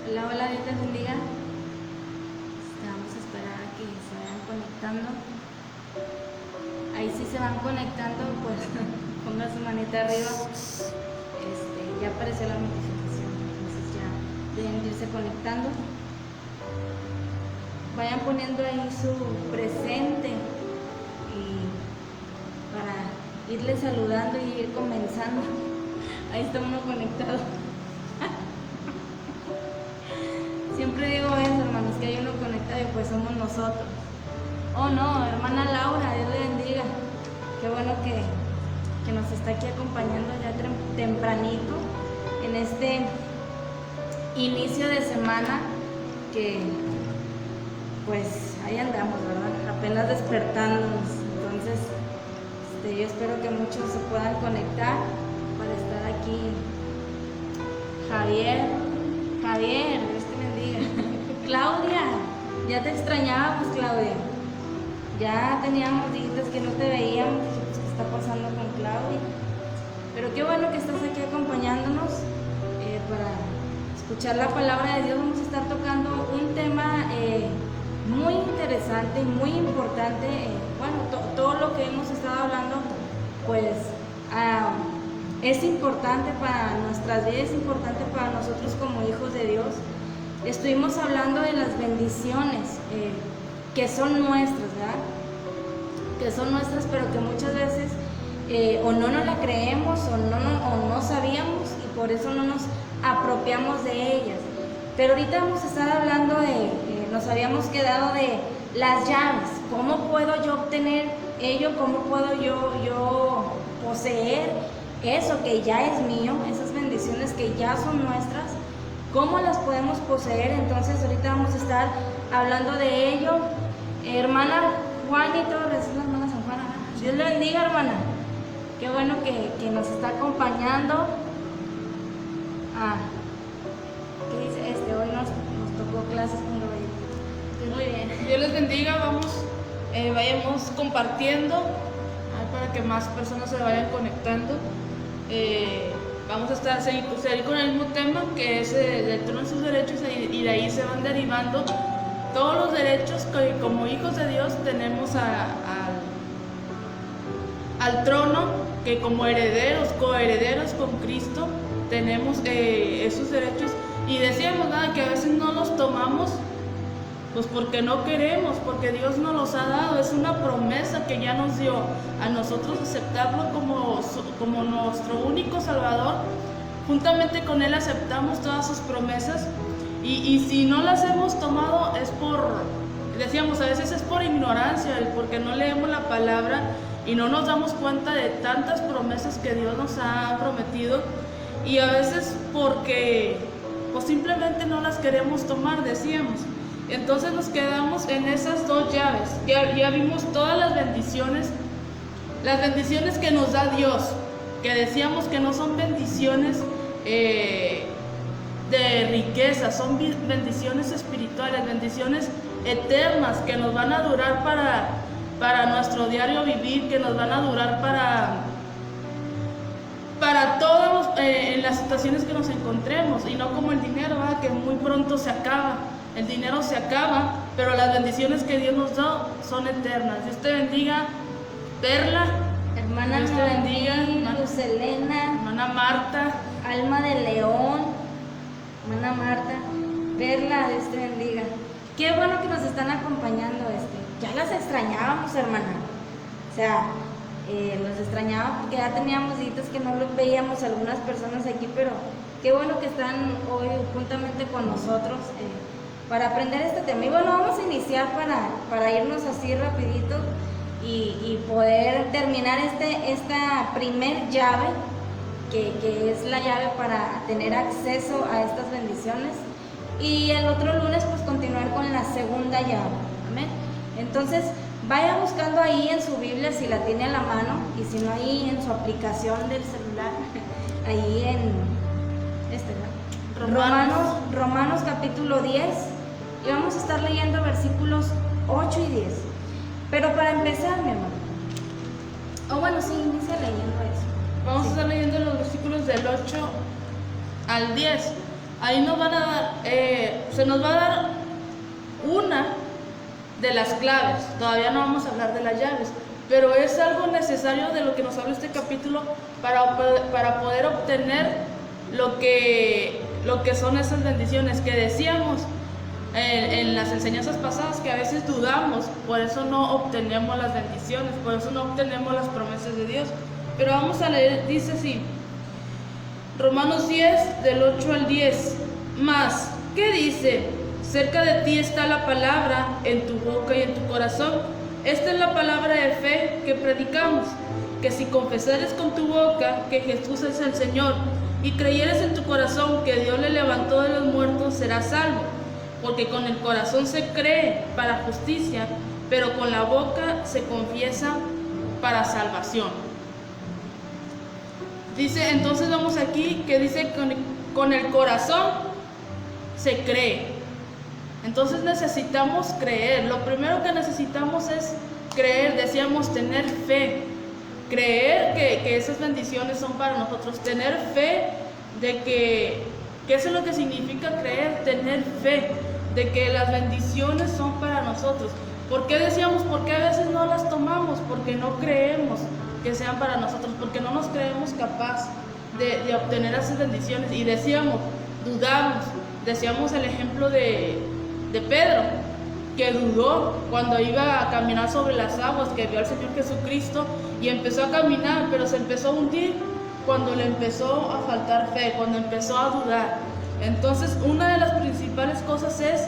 Hola, hola, Dios les bendiga. Vamos a esperar a que se vayan conectando. Ahí sí se van conectando, pues pongan su manita arriba. Ya apareció la notificación, entonces ya deben irse conectando. Vayan poniendo ahí su presente y para irles saludando y ir comenzando. Ahí está uno conectado. Siempre digo eso, hermanos, que hay uno conectado y pues somos nosotros. Oh no, hermana Laura, Dios le bendiga. Qué bueno que nos está aquí acompañando ya tempranito en este inicio de semana que pues ahí andamos, ¿verdad? Apenas despertándonos. Entonces, yo espero que muchos se puedan conectar para estar aquí. Javier, Dios te bendiga. Claudia, ya te extrañábamos, Claudia. Ya teníamos días que no te veíamos. ¿Qué está pasando con Claudia? Pero qué bueno que estás aquí acompañándonos para escuchar la palabra de Dios. Vamos a estar tocando un tema muy interesante y muy importante. Todo lo que hemos estado hablando, pues es importante para nuestras vidas, es importante para nosotros como hijos de Dios. Estuvimos hablando de las bendiciones que son nuestras, ¿verdad? Que son nuestras, pero que muchas veces o no nos la creemos o no sabíamos y por eso no nos apropiamos de ellas. Pero ahorita vamos a estar hablando nos habíamos quedado de las llaves. ¿Cómo puedo yo obtener ello? ¿Cómo puedo yo poseer eso que ya es mío? Esas bendiciones que ya son nuestras. ¿Cómo las podemos poseer? Entonces ahorita vamos a estar hablando de ello. Hermana Juanito, recién la hermana San Juana. Dios le bendiga, hermana. Qué bueno que nos está acompañando. ¿Qué dice? Hoy nos tocó clases con Gabriel. Muy bien. Dios les bendiga, vayamos compartiendo para que más personas se vayan conectando. Vamos a seguir con el mismo tema que es el trono de sus derechos y de ahí se van derivando todos los derechos que como hijos de Dios tenemos al trono, que como herederos, coherederos con Cristo tenemos esos derechos y decíamos que a veces no los tomamos pues porque no queremos, porque Dios nos los ha dado, es una promesa que ya nos dio a nosotros aceptarlo como nuestro único Salvador. Juntamente con Él aceptamos todas sus promesas y si no las hemos tomado decíamos a veces es por ignorancia, porque no leemos la palabra y no nos damos cuenta de tantas promesas que Dios nos ha prometido y a veces porque pues simplemente no las queremos tomar, decíamos. Entonces nos quedamos en esas dos llaves. Ya vimos todas las bendiciones que nos da Dios, que decíamos que no son bendiciones de riqueza, son bendiciones espirituales, bendiciones eternas que nos van a durar para nuestro diario vivir, que nos van a durar para todos en las situaciones que nos encontremos y no como el dinero, ¿verdad? Que muy pronto se acaba. El dinero se acaba, pero las bendiciones que Dios nos da son eternas. Dios te bendiga, Perla. Hermana Dios te bendiga, Luz Elena. Hermana Marta. Alma de León. Hermana Marta. Perla, Dios te bendiga. Qué bueno que nos están acompañando. Ya las extrañábamos, hermana. O sea, los extrañábamos porque ya teníamos días que no los veíamos algunas personas aquí, pero qué bueno que están hoy juntamente con nosotros. Para aprender este tema. Y bueno, vamos a iniciar para irnos así rapidito y poder terminar esta primer llave que es la llave para tener acceso a estas bendiciones y el otro lunes pues continuar con la segunda llave. Amén. Entonces vaya buscando ahí en su Biblia si la tiene a la mano y si no ahí en su aplicación del celular ahí en Romanos capítulo 10 y vamos a estar leyendo versículos 8 y 10. Pero para empezar, mi hermano, inicia leyendo eso. Vamos a estar leyendo los versículos del 8 al 10. ahí nos van a dar, se nos va a dar una de las claves. Todavía no vamos a hablar de las llaves, pero es algo necesario de lo que nos habla este capítulo para poder obtener lo que son esas bendiciones que decíamos en las enseñanzas pasadas, que a veces dudamos, por eso no obtenemos las bendiciones, por eso no obtenemos las promesas de Dios. Pero vamos a leer, dice así, Romanos 10, del 8 al 10. Mas, ¿qué dice? Cerca de ti está la palabra, en tu boca y en tu corazón. Esta es la palabra de fe que predicamos, que si confesares con tu boca que Jesús es el Señor, y creyeres en tu corazón que Dios le levantó de los muertos, serás salvo. Porque con el corazón se cree para justicia, pero con la boca se confiesa para salvación. Dice, entonces vamos aquí, que dice con el corazón se cree. Entonces necesitamos creer. Lo primero que necesitamos es creer, decíamos tener fe. Creer que esas bendiciones son para nosotros. Tener fe de que eso es lo que significa creer, tener fe de que las bendiciones son para nosotros. ¿Por qué decíamos? Porque a veces no las tomamos, porque no creemos que sean para nosotros, porque no nos creemos capaz de obtener esas bendiciones. Y decíamos, dudamos. Decíamos el ejemplo de Pedro, que dudó cuando iba a caminar sobre las aguas, que vio al Señor Jesucristo y empezó a caminar, pero se empezó a hundir cuando le empezó a faltar fe, cuando empezó a dudar. Entonces, una de las principales cosas es,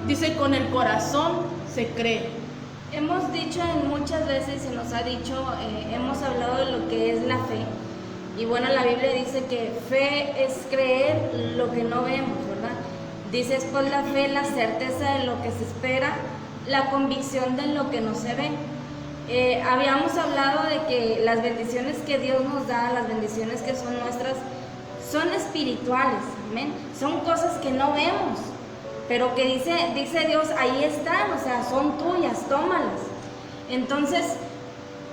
dice, con el corazón se cree. Hemos dicho muchas veces, se nos ha dicho, hemos hablado de lo que es la fe. Y bueno, la Biblia dice que fe es creer lo que no vemos, ¿verdad? Dice, es pues la fe, la certeza de lo que se espera, la convicción de lo que no se ve. Habíamos hablado de que las bendiciones que Dios nos da, las bendiciones que son nuestras, son espirituales, amén. Son cosas que no vemos, pero que dice Dios, ahí están, o sea, son tuyas, tómalas. Entonces,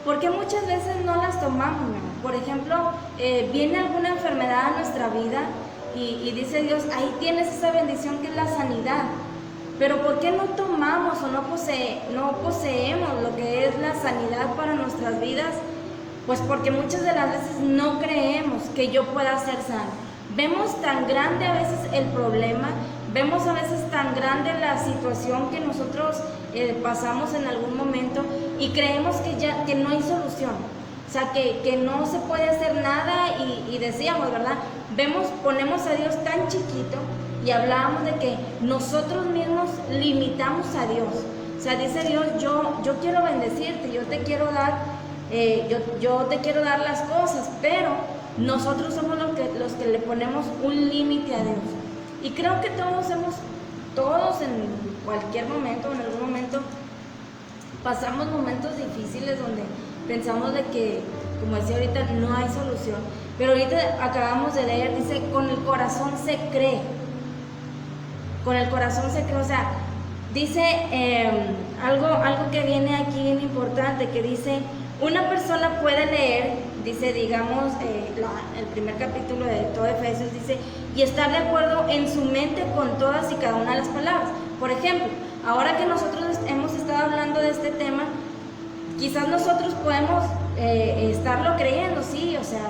¿por qué muchas veces no las tomamos, mi amor? Por ejemplo, viene alguna enfermedad a nuestra vida y dice Dios, ahí tienes esa bendición que es la sanidad. Pero ¿por qué no tomamos o no poseemos lo que es la sanidad para nuestras vidas? Pues porque muchas de las veces no creemos que yo pueda ser sano. Vemos tan grande a veces el problema, vemos a veces tan grande la situación que nosotros pasamos en algún momento y creemos que no hay solución. O sea, que no se puede hacer nada y decíamos, ¿verdad? Ponemos a Dios tan chiquito y hablábamos de que nosotros mismos limitamos a Dios. O sea, dice Dios, yo quiero bendecirte, yo te quiero dar, yo te quiero dar las cosas, pero nosotros somos los que le ponemos un límite a Dios. Y creo que todos en cualquier momento, en algún momento, pasamos momentos difíciles donde pensamos de que, como decía ahorita, no hay solución. Pero ahorita acabamos de leer, dice, con el corazón se cree. Con el corazón se cree, o sea, dice algo que viene aquí bien importante, que dice, una persona puede leer, dice, digamos, el primer capítulo de todo Efesios, dice, y estar de acuerdo en su mente con todas y cada una de las palabras. Por ejemplo, ahora que nosotros hemos estado hablando de este tema, quizás nosotros podemos estarlo creyendo, sí, o sea,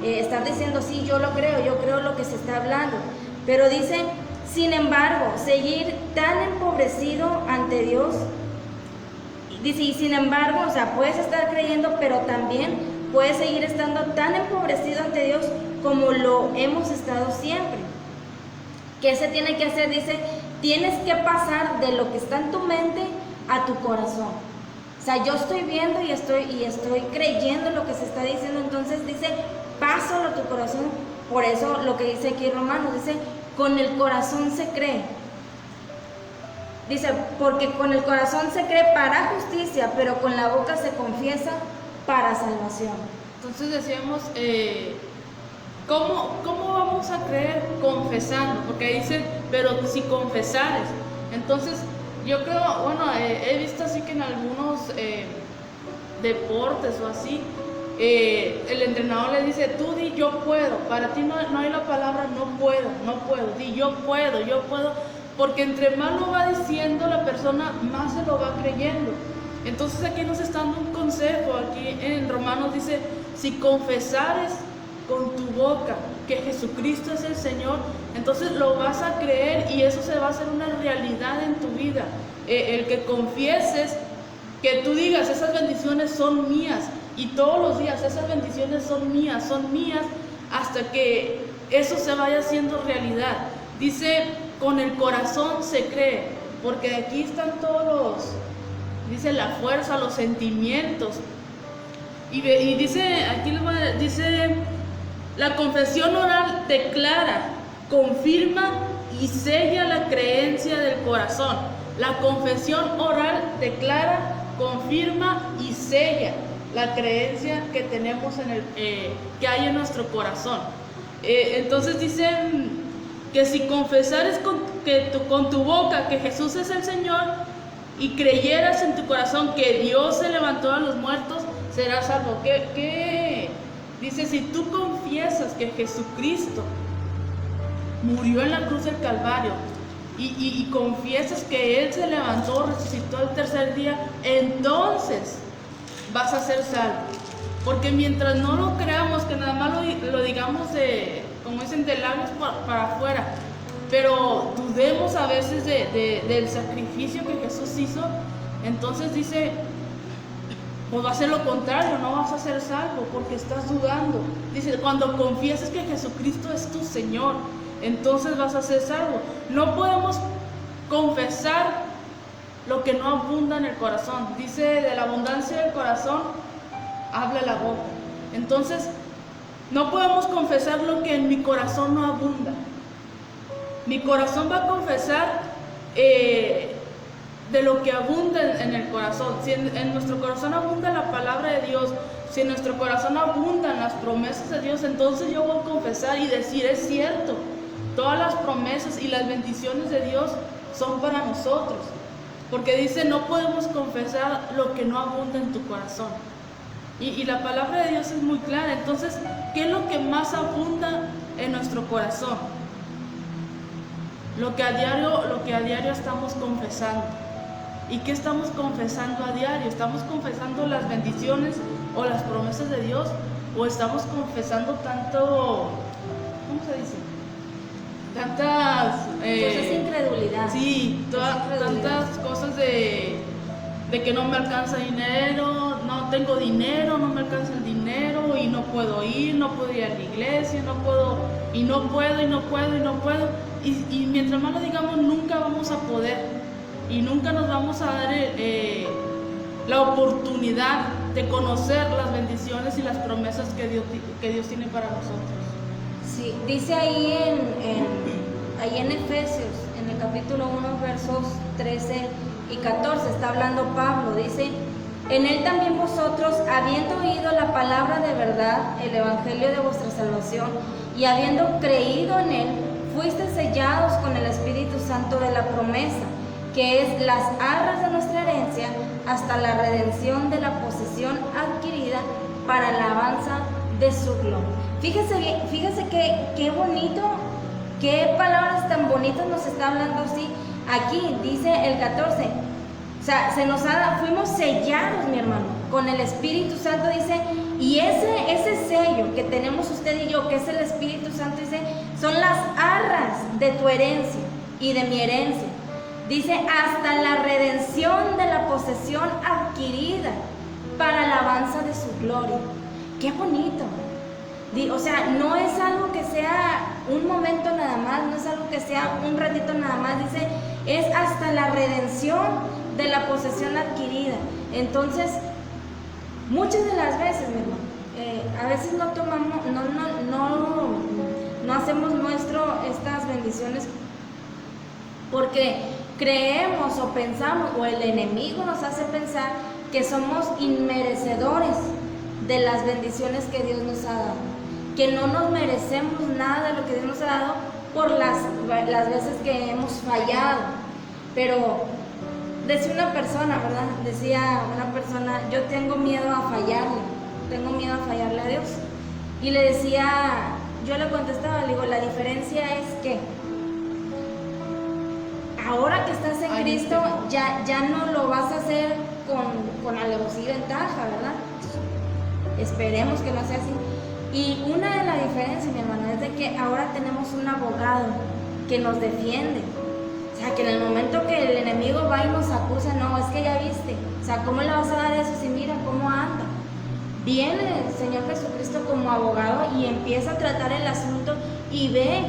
estar diciendo, sí, yo creo lo que se está hablando, pero dice, sin embargo, seguir tan empobrecido ante Dios, dice, y sin embargo, o sea, puedes estar creyendo, pero también puedes seguir estando tan empobrecido ante Dios como lo hemos estado siempre. ¿Qué se tiene que hacer? Dice, tienes que pasar de lo que está en tu mente a tu corazón. O sea, yo estoy viendo y estoy creyendo lo que se está diciendo, entonces dice, pásalo a tu corazón. Por eso lo que dice aquí Romanos, dice, con el corazón se cree. Dice, porque con el corazón se cree para justicia, pero con la boca se confiesa para salvación. Entonces decíamos, ¿cómo vamos a creer? Confesando, porque dice, pero si confesares. Entonces, yo creo, bueno, he visto así que en algunos deportes o así, el entrenador le dice, tú di yo puedo. Para ti no hay la palabra no puedo, di yo puedo, porque entre más lo va diciendo la persona, más se lo va creyendo. Entonces aquí nos está dando un consejo. Aquí en Romanos dice, si confesares con tu boca que Jesucristo es el Señor, entonces lo vas a creer y eso se va a hacer una realidad en tu vida. El que confieses, que tú digas, esas bendiciones son mías, y todos los días esas bendiciones son mías, hasta que eso se vaya haciendo realidad. Dice, con el corazón se cree, porque aquí están dice la fuerza, los sentimientos. Y dice, dice, la confesión oral declara, confirma y sella la creencia del corazón. La confesión oral declara, confirma y sella la creencia que tenemos que hay en nuestro corazón. Entonces dicen que si confesares con tu boca que Jesús es el Señor y creyeras en tu corazón que Dios se levantó a los muertos, serás salvo. Dice, si tú confiesas que Jesucristo murió en la cruz del Calvario y confiesas que Él se levantó, resucitó el tercer día, entonces vas a ser salvo. Porque mientras no lo creamos, que nada más lo digamos como dicen, de labios para afuera, pero dudemos a veces del sacrificio que Jesús hizo, entonces dice, pues va a ser lo contrario, no vas a ser salvo porque estás dudando. Dice, cuando confieses que Jesucristo es tu Señor, entonces vas a ser salvo. No podemos confesar lo que no abunda en el corazón. Dice, de la abundancia del corazón habla la boca. Entonces, no podemos confesar lo que en mi corazón no abunda. Mi corazón va a confesar de lo que abunda en el corazón. Si en nuestro corazón abunda la palabra de Dios, si en nuestro corazón abundan las promesas de Dios, entonces yo voy a confesar y decir, es cierto, todas las promesas y las bendiciones de Dios son para nosotros. Porque dice, no podemos confesar lo que no abunda en tu corazón. Y la palabra de Dios es muy clara. Entonces, ¿qué es lo que más abunda en nuestro corazón? Lo que a diario estamos confesando. ¿Y qué estamos confesando a diario? ¿Estamos confesando las bendiciones o las promesas de Dios? ¿O estamos confesando tanto, ¿cómo se dice? Tantas... Pues es incredulidad. Sí, tantas cosas de que no me alcanza dinero, no tengo dinero, no me alcanza el dinero y no puedo ir a la iglesia, no puedo. Y mientras más lo digamos, nunca vamos a poder y nunca nos vamos a dar la oportunidad de conocer las bendiciones y las promesas que Dios tiene para nosotros. Sí, dice ahí en Efesios, en el capítulo 1, versos 13 y 14, está hablando Pablo, dice, en él también vosotros, habiendo oído la palabra de verdad, el evangelio de vuestra salvación, y habiendo creído en él, fuisteis sellados con el Espíritu Santo de la promesa, que es las arras de nuestra herencia, hasta la redención de la posesión adquirida para la alabanza de su gloria. Fíjese qué bonito, qué palabras tan bonitas nos está hablando así. Aquí dice el 14, o sea, fuimos sellados, mi hermano, con el Espíritu Santo, dice, y ese sello que tenemos usted y yo, que es el Espíritu Santo, dice, son las arras de tu herencia y de mi herencia. Dice, hasta la redención de la posesión adquirida para la alabanza de su gloria. Qué bonito. O sea, no es algo que sea un momento nada más, no es algo que sea un ratito nada más, dice, es hasta la redención de la posesión adquirida. Entonces, muchas de las veces, mi hermano, a veces no tomamos, no hacemos estas bendiciones porque creemos o pensamos, o el enemigo nos hace pensar que somos inmerecedores de las bendiciones que Dios nos ha dado, que no nos merecemos nada de lo que Dios nos ha dado por las veces que hemos fallado. Pero decía una persona, ¿verdad? Decía una persona, yo tengo miedo a fallarle. tengo miedo a fallarle a Dios. Y le decía, yo le contestaba, le digo, la diferencia es que ahora que estás en Cristo, ya no lo vas a hacer con alevosía y ventaja, ¿verdad? Esperemos que no sea así. Y una de las diferencias, mi hermano, es de que ahora tenemos un abogado que nos defiende. O sea, que en el momento que el enemigo va y nos acusa, no, es que ya viste. O sea, ¿cómo le vas a dar eso si mira cómo anda? Viene el Señor Jesucristo como abogado y empieza a tratar el asunto y ve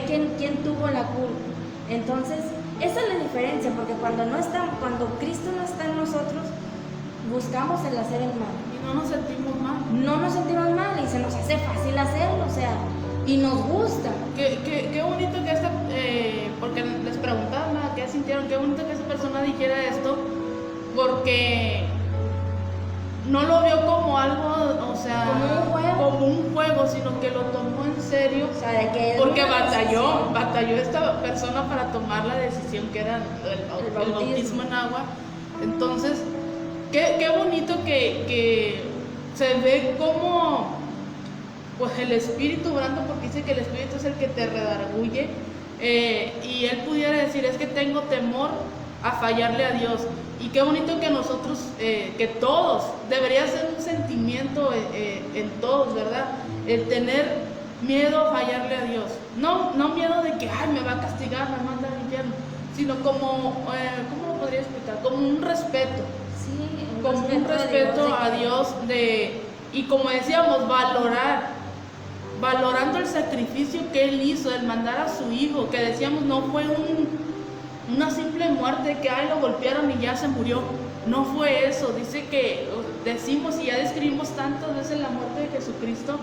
quién tuvo la culpa. Entonces, esa es la diferencia, porque cuando Cristo no está en nosotros, buscamos el hacer el mal. Y no nos sentimos mal. No nos sentimos mal y se nos hace fácil hacerlo, o sea, y nos gusta. Qué bonito que porque les preguntaba qué sintieron, qué bonito que esa persona dijera esto, porque no lo vio como algo, o sea, como un juego, sino que lo tomó en serio, o sea, de que porque batalló esta persona para tomar la decisión que era el bautismo en agua. Entonces, qué bonito que se ve como pues el espíritu obrando, porque dice que el espíritu es el que te redarguye, y él pudiera decir, es que tengo temor a fallarle a Dios. Y qué bonito que nosotros, que todos, debería ser un sentimiento en todos, ¿verdad? El tener miedo a fallarle a Dios. No miedo de que, me va a castigar, me manda al infierno, sino como, ¿cómo lo podría explicar? Como un respeto. Sí, Como un respeto a Dios, y como decíamos, valorando el sacrificio que Él hizo, el mandar a su Hijo, que decíamos no fue una simple muerte, que lo golpearon y ya se murió. No fue eso. Dice que decimos y ya describimos tantas veces la muerte de Jesucristo,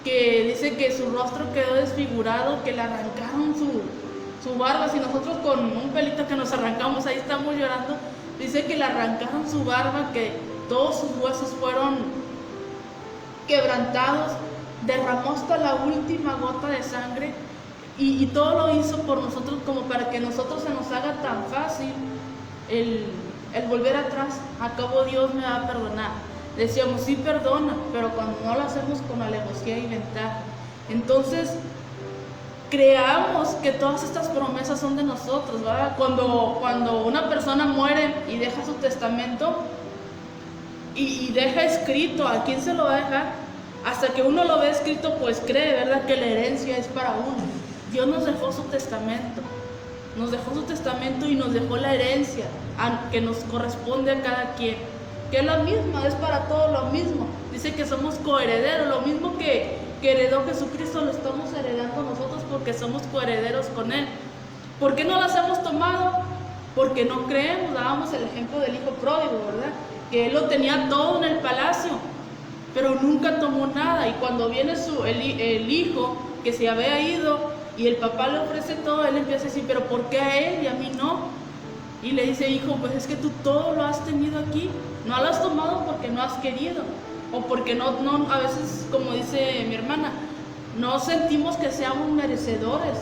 que dice que su rostro quedó desfigurado, que le arrancaron su barba. Si nosotros con un pelito que nos arrancamos, ahí estamos llorando, dice que le arrancaron su barba, que todos sus huesos fueron quebrantados, derramó hasta la última gota de sangre, y todo lo hizo por nosotros, como para que nosotros se nos haga tan fácil el volver atrás. Acabo, Dios me va a perdonar. Decíamos, sí perdona, pero cuando no lo hacemos con alevosía y ventaja. Entonces, creamos que todas estas promesas son de nosotros, ¿verdad? Cuando una persona muere y deja su testamento y deja escrito a quién se lo va a dejar, hasta que uno lo ve escrito, pues cree, ¿verdad?, que la herencia es para uno. Dios nos dejó su testamento, y nos dejó la herencia que nos corresponde a cada quien, que es la misma, es para todos lo mismo. Dice que somos coherederos, lo mismo que heredó Jesucristo lo estamos heredando nosotros, porque somos coherederos con Él. ¿Por qué no las hemos tomado? Porque no creemos. Dábamos el ejemplo del hijo pródigo, ¿verdad? Que él lo tenía todo en el palacio, pero nunca tomó nada. Y cuando viene el hijo que se había ido y el papá le ofrece todo, él empieza a decir, pero ¿por qué a él y a mí no? Y le dice, hijo, pues es que tú todo lo has tenido aquí, no lo has tomado porque no has querido, o porque no a veces, como dice mi hermana, no sentimos que seamos merecedores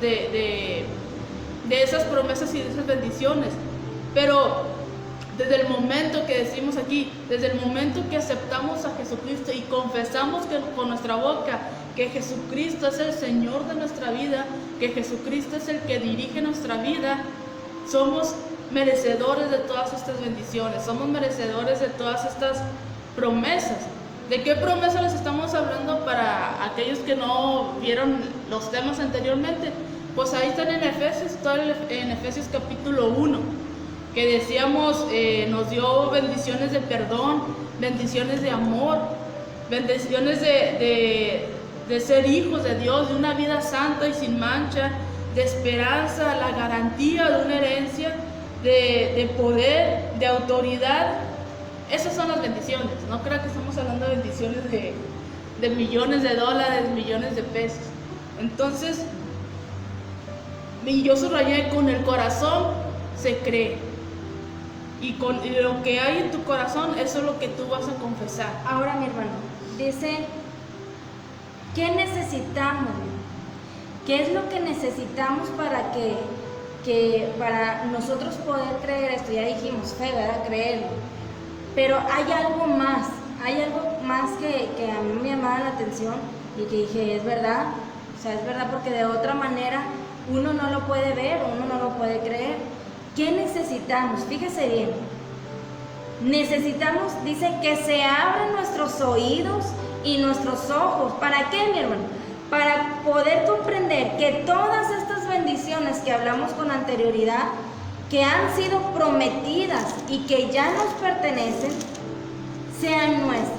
de esas promesas y de esas bendiciones. Pero desde el momento que decimos aquí, desde el momento que aceptamos a Jesucristo y confesamos con nuestra boca que Jesucristo es el Señor de nuestra vida, que Jesucristo es el que dirige nuestra vida, somos merecedores de todas estas bendiciones, somos merecedores de todas estas promesas. ¿De qué promesa les estamos hablando para aquellos que no vieron los temas anteriormente? Pues ahí están en Efesios, en Efesios capítulo 1, que decíamos, nos dio bendiciones de perdón, bendiciones de amor, bendiciones de ser hijos de Dios, de una vida santa y sin mancha, de esperanza, la garantía de una herencia, de poder, de autoridad. Esas son las bendiciones. No creo que estamos hablando de bendiciones de millones de dólares, millones de pesos. Entonces, y yo subrayé, con el corazón se cree. Y lo que hay en tu corazón, eso es lo que tú vas a confesar. Ahora, mi hermano, dice, ¿qué necesitamos? ¿Qué es lo que necesitamos para para nosotros poder creer esto? Ya dijimos, fe, ¿verdad? Creerlo. Pero hay algo más. hay algo más que a mí me llamaba la atención y que dije, es verdad, o sea, es verdad porque de otra manera uno no lo puede ver, uno no lo puede creer. ¿Qué necesitamos? Fíjese bien. Necesitamos, dice, que se abran nuestros oídos y nuestros ojos. ¿Para qué, mi hermano? Para poder comprender que todas estas bendiciones que hablamos con anterioridad, que han sido prometidas y que ya nos pertenecen, sean nuestras.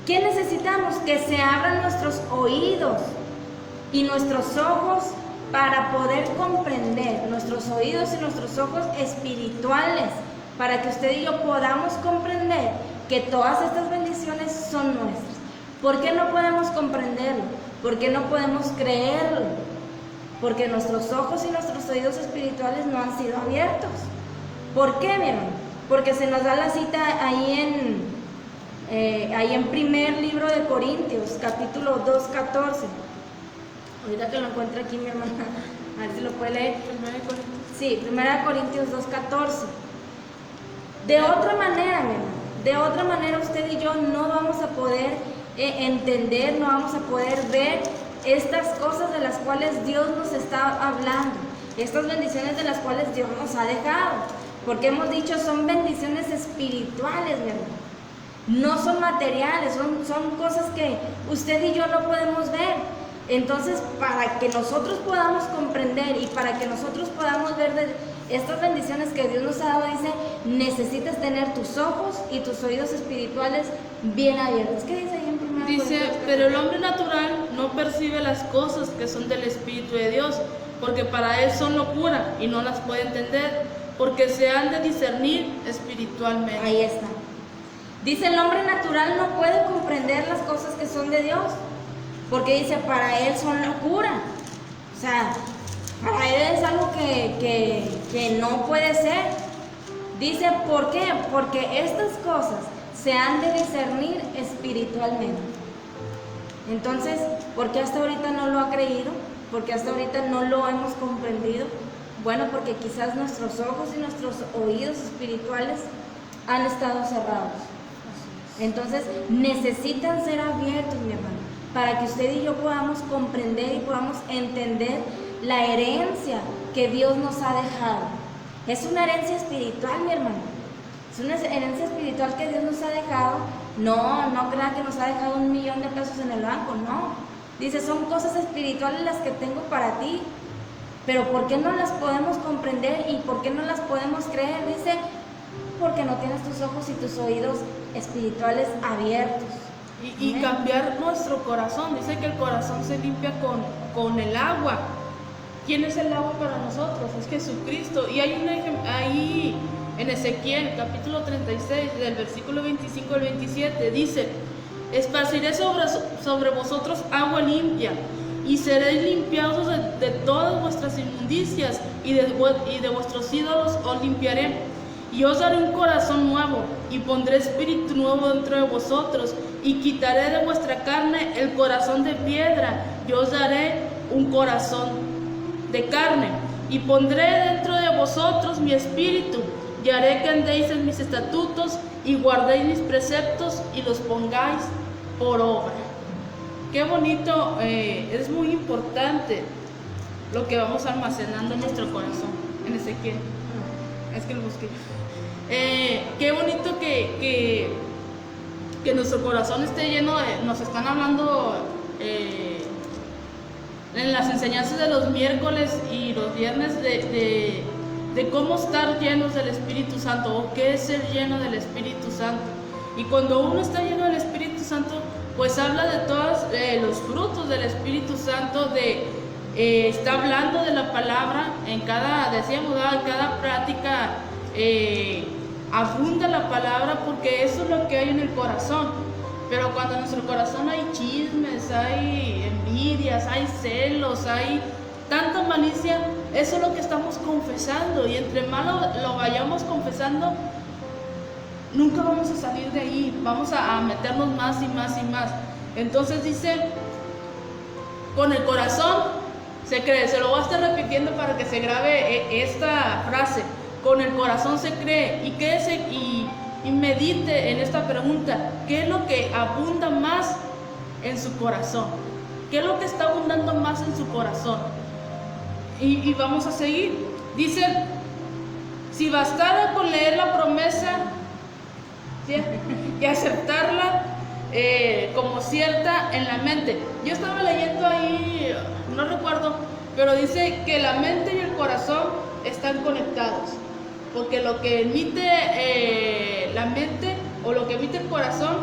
¿Qué necesitamos? Que se abran nuestros oídos y nuestros ojos para poder comprender, nuestros oídos y nuestros ojos espirituales, para que usted y yo podamos comprender que todas estas bendiciones son nuestras. ¿Por qué no podemos comprenderlo? ¿Por qué no podemos creerlo? Porque nuestros ojos y nuestros oídos espirituales no han sido abiertos. ¿Por qué, mi hermano? Porque se nos da la cita ahí en primer libro de Corintios, capítulo 2:14. Ahorita que lo encuentro aquí, mi hermana, a ver si lo puede leer. Sí, 1 Corintios 2:14. De otra manera, mi hermano, de otra manera usted y yo no vamos a poder entender, no vamos a poder ver estas cosas de las cuales Dios nos está hablando, estas bendiciones de las cuales Dios nos ha dejado, porque hemos dicho son bendiciones espirituales, mi hermano, no son materiales, son cosas que usted y yo no podemos ver. Entonces, para que nosotros podamos comprender y para que nosotros podamos ver estas bendiciones que Dios nos ha dado, dice, necesitas tener tus ojos y tus oídos espirituales bien abiertos. ¿Qué dice ahí en primera? Dice, pero el hombre natural no percibe las cosas que son del Espíritu de Dios, porque para él son locura y no las puede entender, porque se han de discernir espiritualmente. Ahí está. Dice, el hombre natural no puede comprender las cosas que son de Dios, porque dice, para él son locura. O sea, para él es algo que no puede ser. Dice, ¿por qué? Porque estas cosas se han de discernir espiritualmente. Entonces, ¿por qué hasta ahorita no lo ha creído? ¿Por qué hasta ahorita no lo hemos comprendido? Bueno, porque quizás nuestros ojos y nuestros oídos espirituales han estado cerrados. Entonces, necesitan ser abiertos, mi hermano, para que usted y yo podamos comprender y podamos entender la herencia que Dios nos ha dejado. Es una herencia espiritual, mi hermano. Es una herencia espiritual que Dios nos ha dejado. No crea que nos ha dejado $1,000,000 de pesos en el banco, no. Dice, son cosas espirituales las que tengo para ti. Pero ¿por qué no las podemos comprender y por qué no las podemos creer? Dice, porque no tienes tus ojos y tus oídos espirituales abiertos. Y cambiar nuestro corazón. Dice que el corazón se limpia con el agua. ¿Quién es el agua para nosotros? Es Jesucristo. Y hay un ejemplo ahí en Ezequiel, capítulo 36, del versículo 25 al 27, dice, esparciré sobre vosotros agua limpia, y seréis limpiados de todas vuestras inmundicias, y de vuestros ídolos os limpiaré. Y os daré un corazón nuevo, y pondré espíritu nuevo dentro de vosotros, y quitaré de vuestra carne el corazón de piedra, y os daré un corazón de carne, y pondré dentro de vosotros mi espíritu, y haré que andéis en mis estatutos, y guardéis mis preceptos, y los pongáis por obra. Qué bonito, es muy importante lo que vamos almacenando en nuestro corazón, en Ezequiel. Es que lo busqué. Qué bonito que nuestro corazón esté lleno de, nos están hablando en las enseñanzas de los miércoles y los viernes de cómo estar llenos del Espíritu Santo, o qué es ser lleno del Espíritu Santo. Y cuando uno está lleno del Espíritu Santo, pues habla de todos los frutos del Espíritu Santo, está hablando de la palabra en cada, decíamos, en cada práctica, abunda la palabra, porque eso es lo que hay en el corazón. Pero cuando en nuestro corazón hay chismes, hay envidias, hay celos, hay tanta malicia, eso es lo que estamos confesando, y entre más lo vayamos confesando, nunca vamos a salir de ahí, vamos a meternos más y más y más. Entonces dice, con el corazón se cree, se lo voy a estar repitiendo para que se grabe esta frase, con el corazón se cree, y y medite en esta pregunta: ¿qué es lo que abunda más en su corazón? ¿Qué es lo que está abundando más en su corazón? Y vamos a seguir. Dice: si bastara con leer la promesa, ¿sí?, y aceptarla como cierta en la mente. Yo estaba leyendo ahí, no recuerdo, pero dice que la mente y el corazón están conectados, porque lo que emite la mente, o lo que emite el corazón,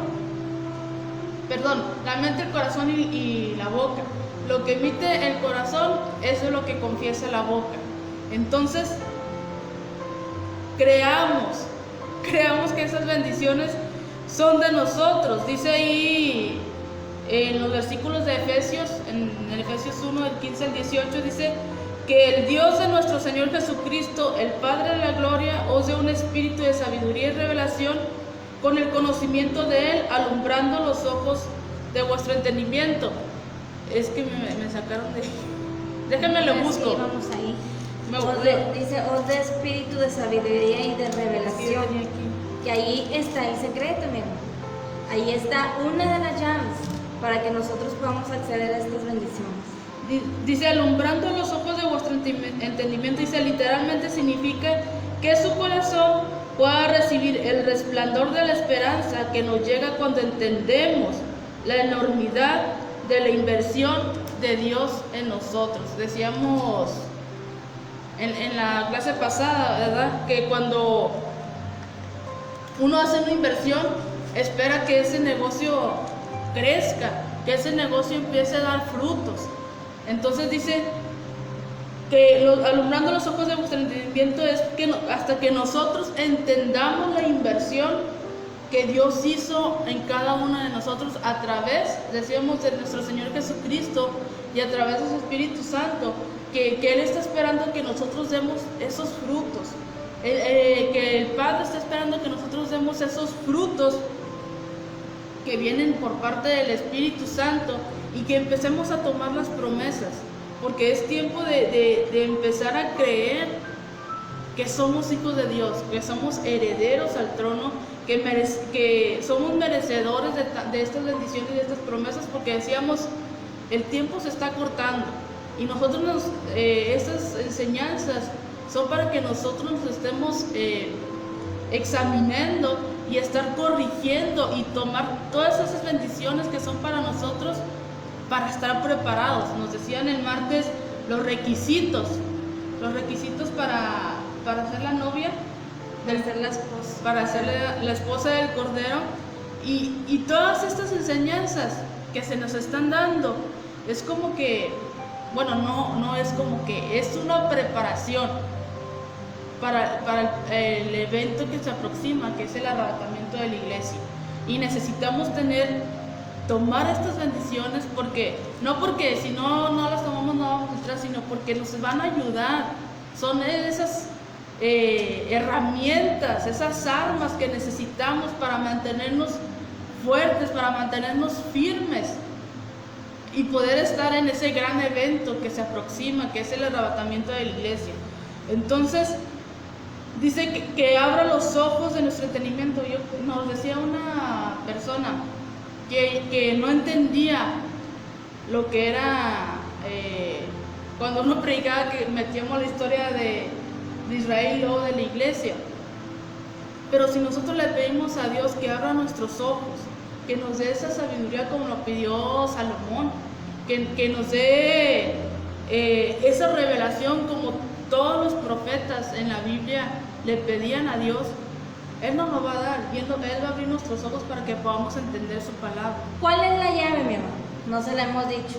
perdón, la mente, el corazón y la boca, lo que emite el corazón, eso es lo que confiesa la boca. Entonces, creamos que esas bendiciones son de nosotros. Dice ahí en los versículos de Efesios, en el Efesios 1, del 15 al 18, dice que el Dios de nuestro Señor Jesucristo, el Padre de la gloria, os dé un espíritu de sabiduría y revelación con el conocimiento de Él, alumbrando los ojos de vuestro entendimiento. Es que me sacaron de... Déjenme lo busco. Sí, vamos ahí. Dice, os de espíritu de sabiduría y de revelación. Que ahí está el secreto, mi hermano. Ahí está una de las llaves para que nosotros podamos acceder a estas bendiciones. Dice, alumbrando los ojos de vuestro entendimiento. Dice, literalmente significa que su corazón pueda recibir el resplandor de la esperanza que nos llega cuando entendemos la enormidad de la inversión de Dios en nosotros. Decíamos en la clase pasada, ¿verdad?, que cuando uno hace una inversión, espera que ese negocio crezca, que ese negocio empiece a dar frutos. Entonces dice que alumbrando los ojos de vuestro entendimiento es que hasta que nosotros entendamos la inversión que Dios hizo en cada uno de nosotros a través, decíamos, de nuestro Señor Jesucristo y a través de su Espíritu Santo, que Él está esperando que nosotros demos esos frutos, que el Padre está esperando que nosotros demos esos frutos que vienen por parte del Espíritu Santo, y que empecemos a tomar las promesas, porque es tiempo de empezar a creer que somos hijos de Dios, que somos herederos al trono, que somos merecedores de estas bendiciones y de estas promesas, porque decíamos, el tiempo se está cortando, y nosotros estas enseñanzas son para que nosotros nos estemos examinando y estar corrigiendo y tomar todas esas bendiciones que son para nosotros, para estar preparados. Nos decían el martes los requisitos para ser la novia, para ser la esposa del Cordero, y todas estas enseñanzas que se nos están dando, es como que, bueno, no es como que, es una preparación para el evento que se aproxima, que es el arrebatamiento de la iglesia. Y necesitamos tomar estas bendiciones, porque si no las tomamos no vamos a entrar, sino porque nos van a ayudar. Son esas herramientas, esas armas que necesitamos para mantenernos fuertes, para mantenernos firmes y poder estar en ese gran evento que se aproxima, que es el arrebatamiento de la iglesia. Entonces dice que abra los ojos de nuestro entendimiento. Nos decía una persona que no entendía lo que era cuando uno predicaba, que metíamos la historia de Israel y luego de la iglesia. Pero si nosotros le pedimos a Dios que abra nuestros ojos, que nos dé esa sabiduría como lo pidió Salomón, que nos dé esa revelación como todos los profetas en la Biblia le pedían a Dios, Él nos lo va a dar, Él va a abrir nuestros ojos para que podamos entender su palabra. ¿Cuál es la llave, mi hermano? No se la hemos dicho.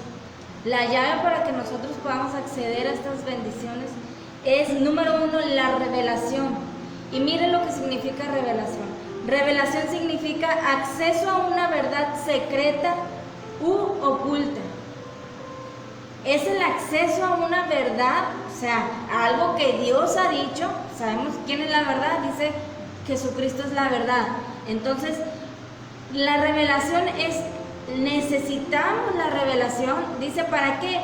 La llave para que nosotros podamos acceder a estas bendiciones es, número uno, la revelación. Y miren lo que significa revelación. Revelación significa acceso a una verdad secreta u oculta. Es el acceso a una verdad, o sea, a algo que Dios ha dicho. Sabemos quién es la verdad, dice Jesucristo es la verdad. Entonces, la revelación necesitamos la revelación, dice, ¿para qué?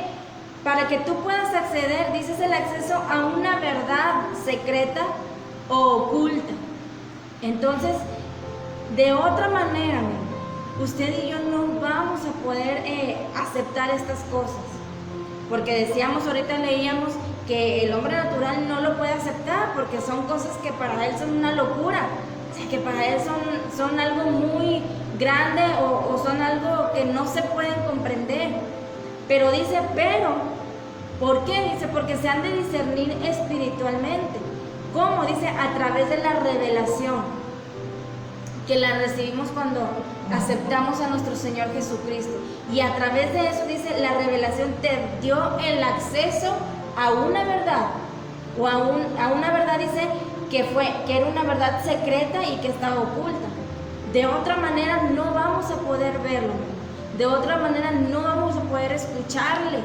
Para que tú puedas acceder, dice, es el acceso a una verdad secreta o oculta. Entonces, De otra manera, usted y yo no vamos a poder aceptar estas cosas. Porque decíamos, ahorita leíamos que el hombre natural no lo puede aceptar porque son cosas que para él son una locura. O sea, que para él son algo muy grande o son algo que no se pueden comprender. Pero dice, ¿por qué? Dice, porque se han de discernir espiritualmente. ¿Cómo? Dice, a través de la revelación que la recibimos cuando aceptamos a nuestro Señor Jesucristo. Y a través de eso, dice, la revelación te dio el acceso a una verdad. O a una verdad, dice, que era una verdad secreta y que estaba oculta. De otra manera no vamos a poder verlo. De otra manera no vamos a poder escucharle.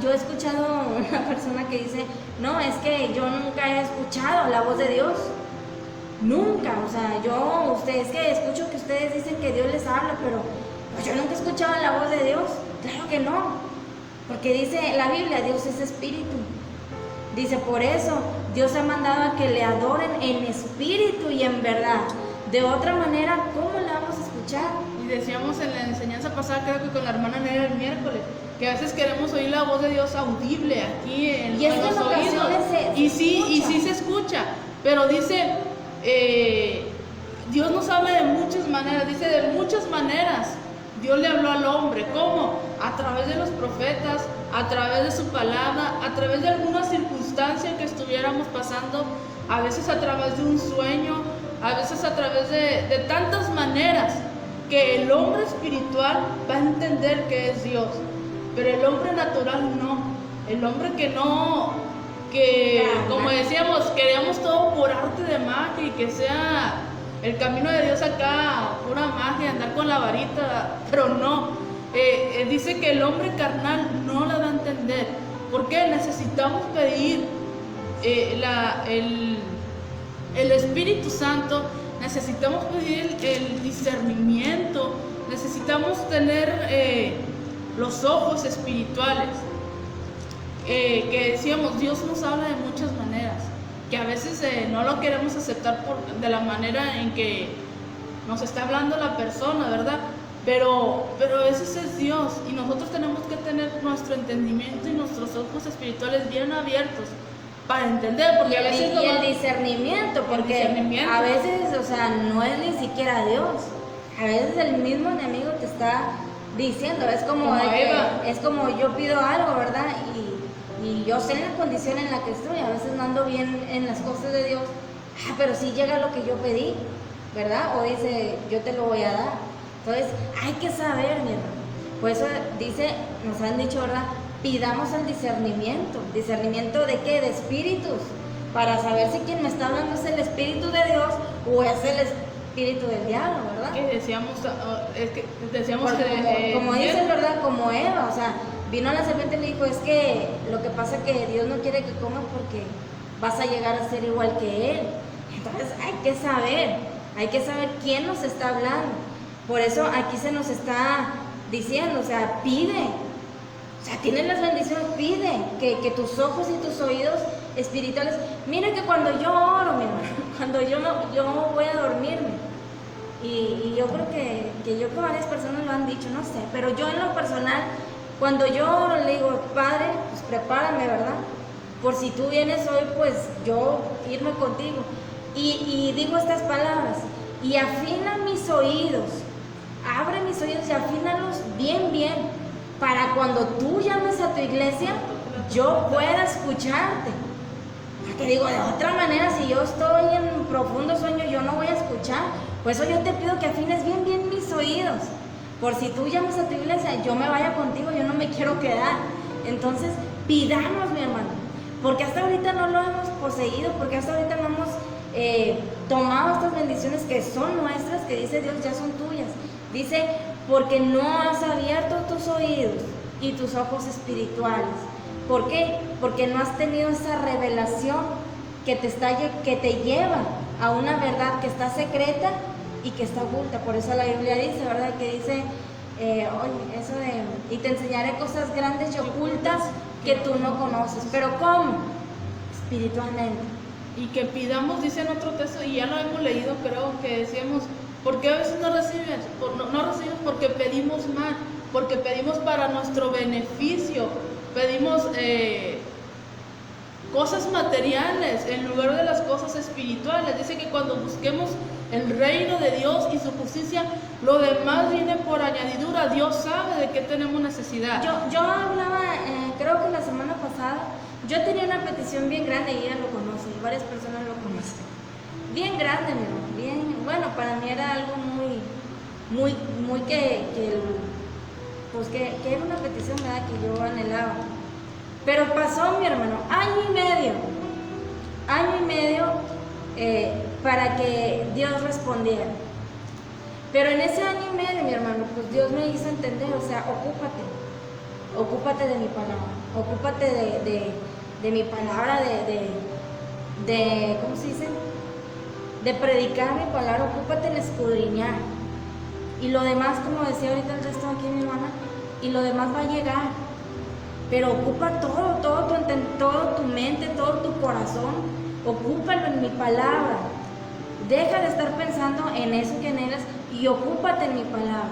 Yo he escuchado a una persona que dice, no, es que yo nunca he escuchado la voz de Dios. Nunca, o sea, es que escucho que ustedes dicen que Dios les habla, pero pues yo nunca he escuchado la voz de Dios. Claro que no, porque dice la Biblia, Dios es espíritu. Dice, por eso Dios ha mandado a que le adoren en espíritu y en verdad. De otra manera, ¿cómo la vamos a escuchar? Y decíamos en la enseñanza pasada, creo que con la hermana Nera el miércoles, que a veces queremos oír la voz de Dios audible aquí en los oídos. Y sí se escucha, pero dice, Dios nos habla de muchas maneras, dice de muchas maneras. Dios le habló al hombre, ¿cómo? A través de los profetas, a través de su palabra, a través de alguna circunstancia que estuviéramos pasando, a veces a través de un sueño, a veces a través de tantas maneras que el hombre espiritual va a entender que es Dios, pero el hombre natural no. El hombre que como decíamos, queríamos todo por arte de magia y que sea el camino de Dios acá, pura magia, andar con la varita, pero no. Dice que el hombre carnal no la va a entender. ¿Por qué? Necesitamos pedir el Espíritu Santo, necesitamos pedir el discernimiento, necesitamos tener los ojos espirituales. Que decíamos, Dios nos habla de muchas maneras, que a veces no lo queremos aceptar de la manera en que nos está hablando la persona, ¿verdad? Pero a veces es Dios y nosotros tenemos que tener nuestro entendimiento y nuestros ojos espirituales bien abiertos para entender, porque a veces el discernimiento, porque a veces, o sea, no es ni siquiera Dios. A veces el mismo enemigo te está diciendo, es como yo pido algo, ¿verdad? Y yo sé la condición en la que estoy, a veces no ando bien en las cosas de Dios, pero sí llega lo que yo pedí, ¿verdad? O dice, yo te lo voy a dar. Entonces, hay que saber, mi hermano. Por eso dice, nos han dicho, ¿verdad? Pidamos el discernimiento. ¿Discernimiento de qué? De espíritus. Para saber si quien me está hablando es el Espíritu de Dios o es el espíritu del diablo, ¿verdad? Que decíamos como dicen, ¿verdad? Como Eva, o sea, vino la serpiente y le dijo, es que lo que pasa es que Dios no quiere que comas porque vas a llegar a ser igual que Él. Entonces hay que saber quién nos está hablando. Por eso aquí se nos está diciendo, o sea, pide. O sea, tienes las bendiciones, pide que tus ojos y tus oídos espirituales. Mira que cuando yo oro, mi hermano, cuando yo voy a dormirme, y yo creo que varias personas lo han dicho, no sé, pero yo en lo personal, cuando yo oro, le digo, Padre, pues prepárame, ¿verdad? Por si tú vienes hoy, pues yo irme contigo. Y digo estas palabras, y afina mis oídos, abre mis oídos y afínalos bien, bien, para cuando tú llames a tu iglesia, yo pueda escucharte. Porque digo, de otra manera, si yo estoy en profundo sueño, yo no voy a escuchar. Por eso yo te pido que afines bien, bien mis oídos. Por si tú llamas a tu iglesia, yo me vaya contigo, yo no me quiero quedar. Entonces, pidamos, mi hermano. Porque hasta ahorita no lo hemos poseído, porque hasta ahorita no hemos tomado estas bendiciones que son nuestras, que dice Dios, ya son tuyas. Dice, porque no has abierto tus oídos y tus ojos espirituales. ¿Por qué? Porque no has tenido esa revelación que te lleva a una verdad que está secreta y que está oculta. Por eso la Biblia dice, ¿verdad? Que dice, oye, eso de, y te enseñaré cosas grandes y ocultas que tú no conoces. ¿Pero cómo? Espiritualmente. y que pidamos, dice en otro texto, y ya lo hemos leído, creo que decíamos, ¿por qué a veces no recibes? No recibimos porque pedimos mal, porque pedimos para nuestro beneficio, pedimos cosas materiales en lugar de las cosas espirituales. Dice que cuando busquemos el reino de Dios y su justicia, lo demás viene por añadidura. Dios sabe de qué tenemos necesidad. Yo hablaba, creo que la semana pasada, yo tenía una petición bien grande y ella lo conoce, y varias personas lo conocen. Bien grande, mi hermano, bien, bueno, para mí era algo muy que era una petición, ¿verdad?, que yo anhelaba. Pero pasó, mi hermano, año y medio para que Dios respondiera. Pero en ese año y medio, mi hermano, pues Dios me hizo entender, o sea, ocúpate de mi palabra, ocúpate de mi palabra, de ¿cómo se dice?, de predicar mi palabra, ocúpate en escudriñar. Y lo demás, como decía ahorita el resto aquí mi hermana, y lo demás va a llegar. Pero ocupa todo tu mente, todo tu corazón, ocúpalo en mi palabra. Deja de estar pensando en eso que anhelas y ocúpate en mi palabra.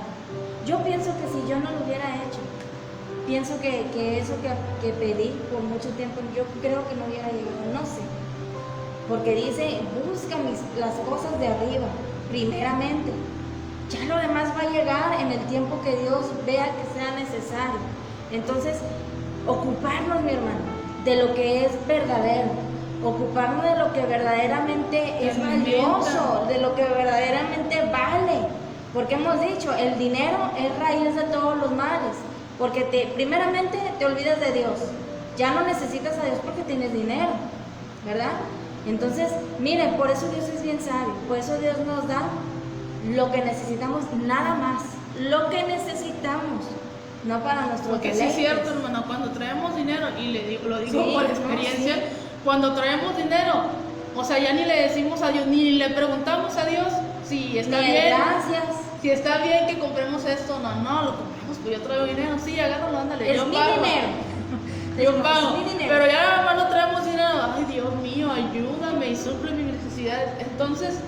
Yo pienso que si yo no lo hubiera hecho, pienso que eso que pedí por mucho tiempo, yo creo que no hubiera llegado, no sé. Porque dice, busca las cosas de arriba, primeramente. Ya lo demás va a llegar en el tiempo que Dios vea que sea necesario. Entonces, ocuparnos, mi hermano, de lo que es verdadero, ocuparnos de lo que verdaderamente es valioso, de lo que verdaderamente vale, porque hemos dicho, el dinero es raíz de todos los males, porque primeramente te olvidas de Dios, ya no necesitas a Dios porque tienes dinero, ¿verdad? Entonces, mire, por eso Dios es bien sabio, por eso Dios nos da lo que necesitamos, nada más, lo que necesitamos. No para nuestro porque sí es cierto, hermano, cuando traemos dinero, y lo digo por experiencia, cuando traemos dinero, o sea, ya ni le decimos a Dios, ni le preguntamos a Dios si está bien. Gracias. Si está bien que compremos esto, no, lo compramos, pues yo traigo dinero, sí, agárralo, ándale, es yo mi pago. Dinero. Yo pago, pero ya nada más no traemos dinero, ay Dios mío, ayúdame y suple mis necesidades. Entonces,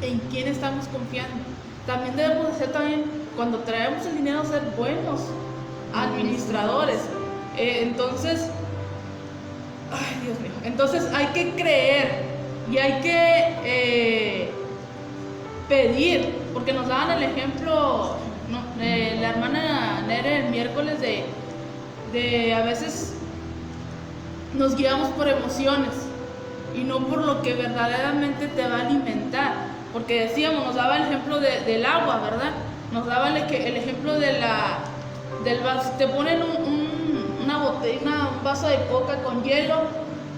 ¿en quién estamos confiando? También debemos hacer cuando traemos el dinero, ser buenos administradores. Entonces, ay Dios mío, entonces hay que creer y hay que pedir, porque nos daban el ejemplo, la hermana Nere el miércoles de a veces nos guiamos por emociones y no por lo que verdaderamente te va a alimentar. Porque decíamos, nos daba el ejemplo del agua, ¿verdad? Nos daba el ejemplo del vaso. Te ponen una botella, un vaso de coca con hielo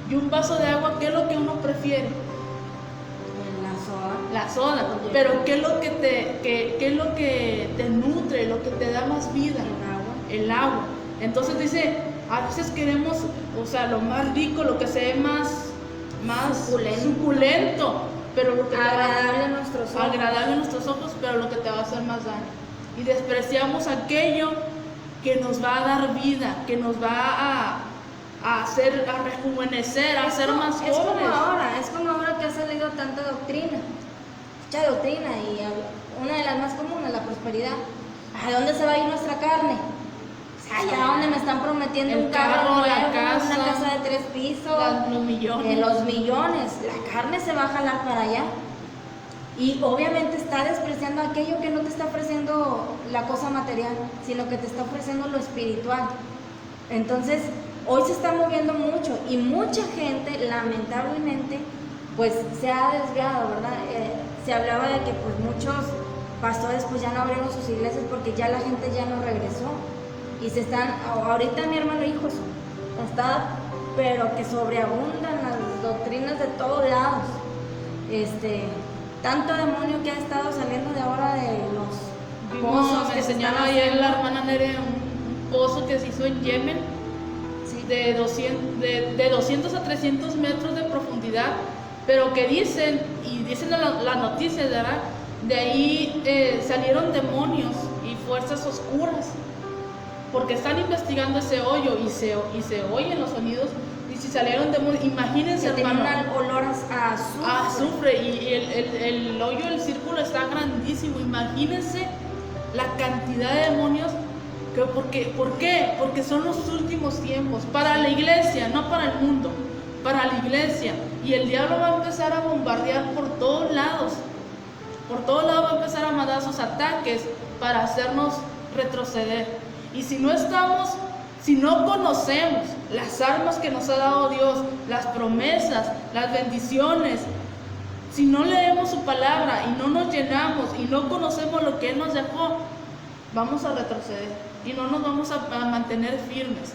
y un vaso de agua. ¿Qué es lo que uno prefiere? La soda. Pero ¿qué es lo que te nutre, lo que te da más vida? El agua. Entonces dice, a veces queremos, o sea, lo más rico, lo que se ve más suculento, pero lo que agradable a nuestros ojos, pero lo que te va a hacer más daño. Y despreciamos aquello que nos va a dar vida, que nos va a hacer, a rejuvenecer, a hacer más jóvenes. Es como ahora que ha salido tanta doctrina, mucha doctrina, y una de las más comunes, la prosperidad. ¿A dónde se va a ir nuestra carne? Allá donde me están prometiendo un carro nuevo, una casa de 3 pisos, los millones. Los millones, la carne se va a jalar para allá. Y obviamente está despreciando aquello que no te está ofreciendo la cosa material, sino que te está ofreciendo lo espiritual. Entonces, hoy se está moviendo mucho y mucha gente, lamentablemente, pues se ha desviado, ¿verdad? Se hablaba de que pues muchos pastores pues ya no abrieron sus iglesias porque ya la gente ya no regresó. Y ahorita mi hermano hijos está, pero que sobreabundan las doctrinas de todos lados. Tanto demonio que ha estado saliendo de ahora de los pozos. Me enseñaba ayer la hermana Nere un pozo que se hizo en Yemen, sí, de 200 a 300 metros de profundidad, pero que dicen las noticias, ¿verdad? De ahí salieron demonios y fuerzas oscuras, porque están investigando ese hoyo y se oyen los sonidos. si salieron demonios, imagínense, Que tenía hermano. un olor a azufre. Azufre, y el hoyo, el círculo está grandísimo. Imagínense la cantidad de demonios. ¿Por qué? Porque son los últimos tiempos. Para la iglesia, no para el mundo. Para la iglesia. Y el diablo va a empezar a bombardear por todos lados. Por todos lados va a empezar a mandar sus ataques para hacernos retroceder. Y si no conocemos las armas que nos ha dado Dios, las promesas, las bendiciones, si no leemos su palabra y no nos llenamos y no conocemos lo que Él nos dejó, vamos a retroceder y no nos vamos a mantener firmes.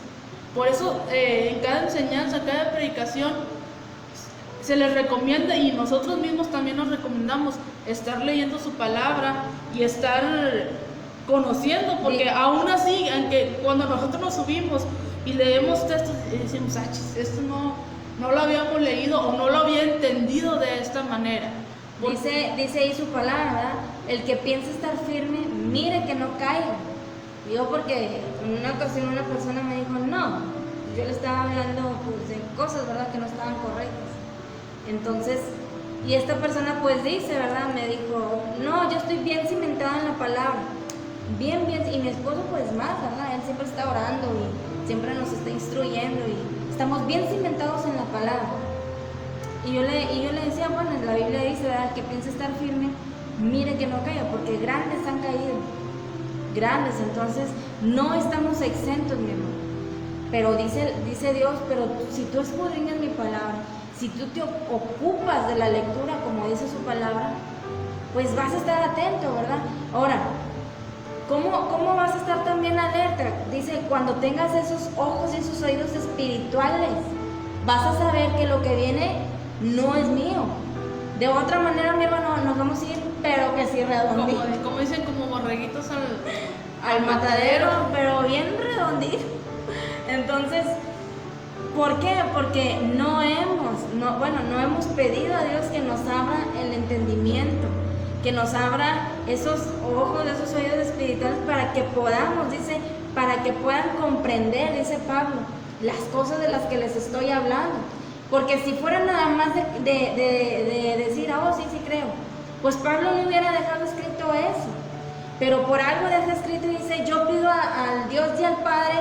Por eso en cada enseñanza, cada predicación, se les recomienda, y nosotros mismos también nos recomendamos, estar leyendo su palabra y estar conociendo, porque aún así, aunque cuando nosotros nos subimos y leemos textos y decimos, esto no lo habíamos leído o no lo había entendido de esta manera. Dice ahí su palabra, ¿verdad? El que piensa estar firme, mire que no caiga. Digo porque en una ocasión una persona me dijo, no, yo le estaba hablando pues, de cosas, ¿verdad?, que no estaban correctas. Entonces, y esta persona pues dice, ¿verdad?, me dijo, no, yo estoy bien cimentada en la palabra, bien, y mi esposo pues más, ¿verdad?, él siempre está orando y siempre nos está instruyendo y estamos bien cimentados en la palabra. Y yo le decía, bueno, la Biblia dice, ¿verdad?, que piensa estar firme, mire que no caiga, porque grandes han caído, grandes, entonces no estamos exentos, mi hermano. Pero dice Dios, pero si tú escudriñas mi palabra, si tú te ocupas de la lectura como dice su palabra, pues vas a estar atento, ¿verdad? Ahora, ¿cómo vas a estar también alerta? Dice, cuando tengas esos ojos y esos oídos espirituales, vas a saber que lo que viene no es mío. De otra manera, mi hermano, nos vamos a ir, pero que sí redondito. Como dicen, como borreguitos al matadero, pero bien redondito. Entonces, ¿por qué? Porque no hemos pedido a Dios que nos abra el entendimiento, que nos abra esos ojos, esos oídos espirituales para que podamos, dice, para que puedan comprender, dice Pablo, las cosas de las que les estoy hablando. Porque si fuera nada más de decir, oh, sí creo, pues Pablo no hubiera dejado escrito eso. Pero por algo deja escrito y dice, yo pido al Dios y al Padre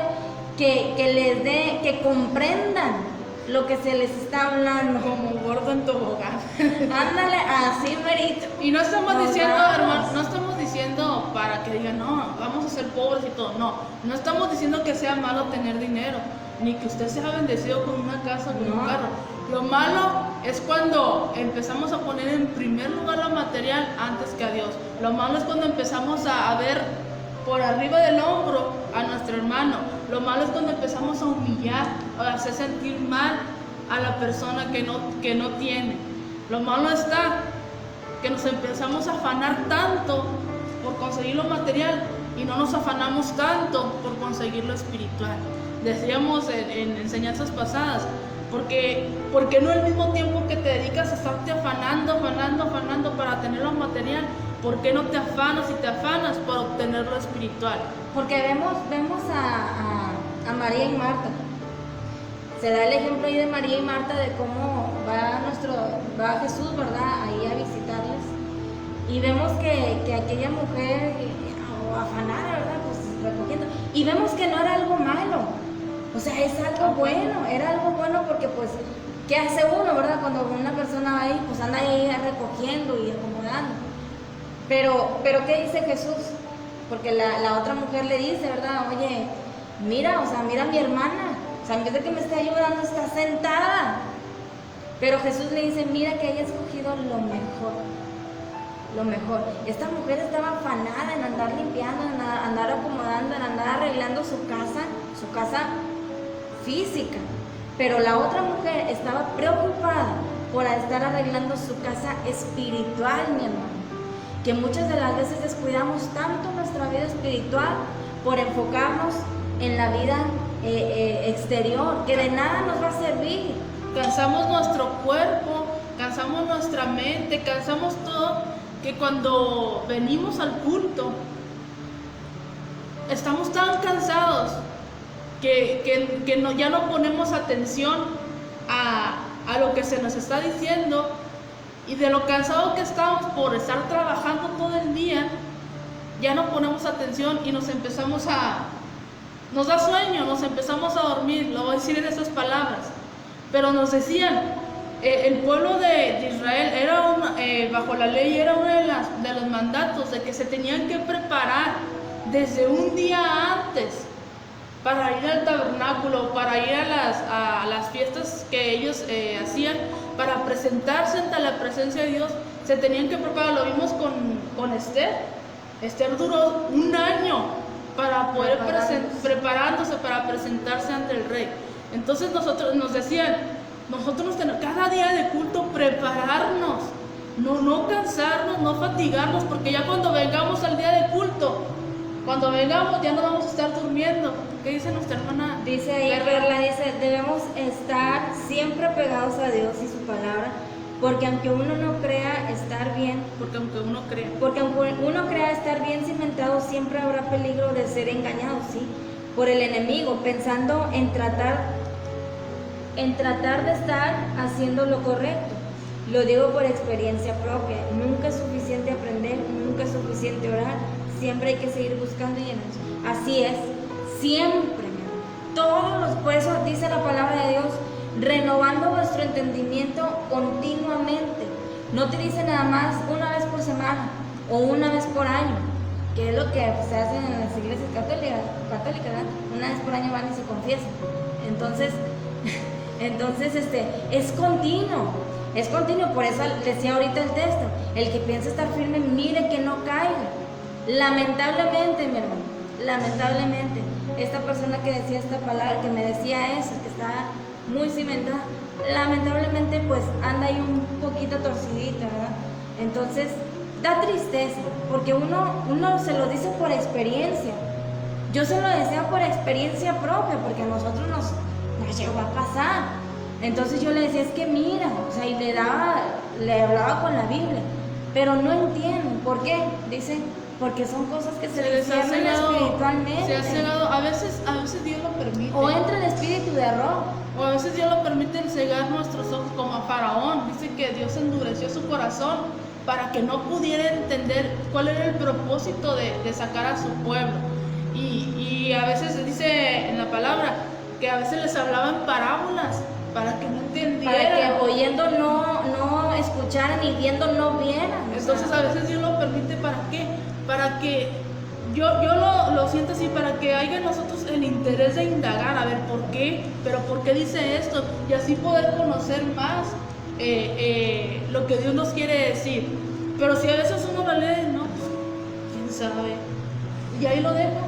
que les dé, que comprendan lo que se les está hablando. Como gordo en tobogán. Ándale, así merito. Y no estamos diciendo, hermano, no estamos diciendo para que digan, no, vamos a ser pobres y todo. No estamos diciendo que sea malo tener dinero, ni que usted sea bendecido con una casa, con un carro. Lo malo es cuando empezamos a poner en primer lugar lo material antes que a Dios. Lo malo es cuando empezamos a ver por arriba del hombro a nuestro hermano. Lo malo es cuando empezamos a humillar, a hacer sentir mal a la persona que no tiene. Lo malo está que nos empezamos a afanar tanto por conseguir lo material y no nos afanamos tanto por conseguir lo espiritual. Decíamos en enseñanzas pasadas, porque no al mismo tiempo que te dedicas a estarte afanando para tener lo material, ¿por qué no te afanas y te afanas para obtener lo espiritual? Porque vemos a María y Marta. Se da el ejemplo ahí de María y Marta de cómo va Jesús, ¿verdad?, ahí a visitarles. Y vemos que aquella mujer, afanada, ¿verdad?, pues recogiendo. Y vemos que no era algo malo. O sea, es algo bueno, era algo bueno porque pues, ¿qué hace uno, verdad? Cuando una persona va ahí, pues anda ahí recogiendo y acomodando. Pero ¿qué dice Jesús? Porque la otra mujer le dice, ¿verdad? Oye, mira a mi hermana. O sea, en vez de que me esté ayudando, está sentada. Pero Jesús le dice, mira que ella ha escogido lo mejor. Lo mejor. Esta mujer estaba afanada en andar limpiando, en andar acomodando, en andar arreglando su casa física. Pero la otra mujer estaba preocupada por estar arreglando su casa espiritual, mi hermano. Que muchas de las veces descuidamos tanto nuestra vida espiritual por enfocarnos en la vida exterior, que de nada nos va a servir. Cansamos nuestro cuerpo, cansamos nuestra mente, cansamos todo, que cuando venimos al culto estamos tan cansados que ya no ponemos atención a lo que se nos está diciendo, y de lo cansado que estamos por estar trabajando todo el día, ya no ponemos atención y nos da sueño, nos empezamos a dormir. Lo voy a decir en esas palabras. Pero nos decían, el pueblo de Israel era bajo la ley, era uno de los mandatos de que se tenían que preparar desde un día antes para ir al tabernáculo, para ir a las fiestas que ellos hacían, para presentarse ante la presencia de Dios. Se tenían que preparar. Lo vimos con Esther. Esther duró un año para poder preparándose para presentarse ante el rey. Entonces nos decían, nosotros tenemos cada día de culto prepararnos, no cansarnos, no fatigarnos, porque ya cuando vengamos al día de culto, cuando vengamos ya no vamos a estar durmiendo. ¿Qué dice nuestra hermana? Dice ahí, Perla, dice, debemos estar siempre pegados a Dios y su palabra, porque aunque uno no crea estar bien, Porque aunque uno crea estar bien cimentado, siempre habrá peligro de ser engañado, ¿sí? Por el enemigo, pensando en tratar de estar haciendo lo correcto. Lo digo por experiencia propia. Nunca es suficiente aprender, nunca es suficiente orar. Siempre hay que seguir buscando y llenarse. Así es, siempre. Por eso dice la palabra de Dios, renovando vuestro entendimiento continuamente. No te dice nada más una vez por semana o una vez por año, que es lo que se hace en las iglesias católicas, ¿verdad? Una vez por año van y se confiesan. Entonces es continuo, por eso decía ahorita el texto, el que piensa estar firme, mire que no caiga. Lamentablemente, mi hermano, esta persona que decía esta palabra, que me decía eso, que está muy cimentada, lamentablemente pues anda ahí un poquito torcidita, ¿verdad? Entonces da tristeza, porque uno se lo dice por experiencia. Yo se lo decía por experiencia propia, porque a nosotros nos llegó a pasar. Entonces yo le decía, es que mira, o sea, y le hablaba con la Biblia, pero no entienden. ¿Por qué? Dice, porque son cosas que se les ha cierran cegado, espiritualmente. se ha cegado, a veces Dios lo permite. O entra el espíritu de error. O a veces Dios lo permite en cegar nuestros ojos, como a Faraón. Dice que Dios endureció su corazón para que no pudiera entender cuál era el propósito de sacar a su pueblo. Y a veces dice en la palabra que a veces les hablaban parábolas para que no entendieran. Para que oyendo no escucharan y viendo no vieran. Entonces a veces Dios lo permite, ¿para qué? Para que yo lo siento así, para que haya en nosotros el interés de indagar, a ver por qué, pero por qué dice esto, y así poder conocer más lo que Dios nos quiere decir. Pero si a veces uno lo lee, no, pues, quién sabe, y ahí lo deja,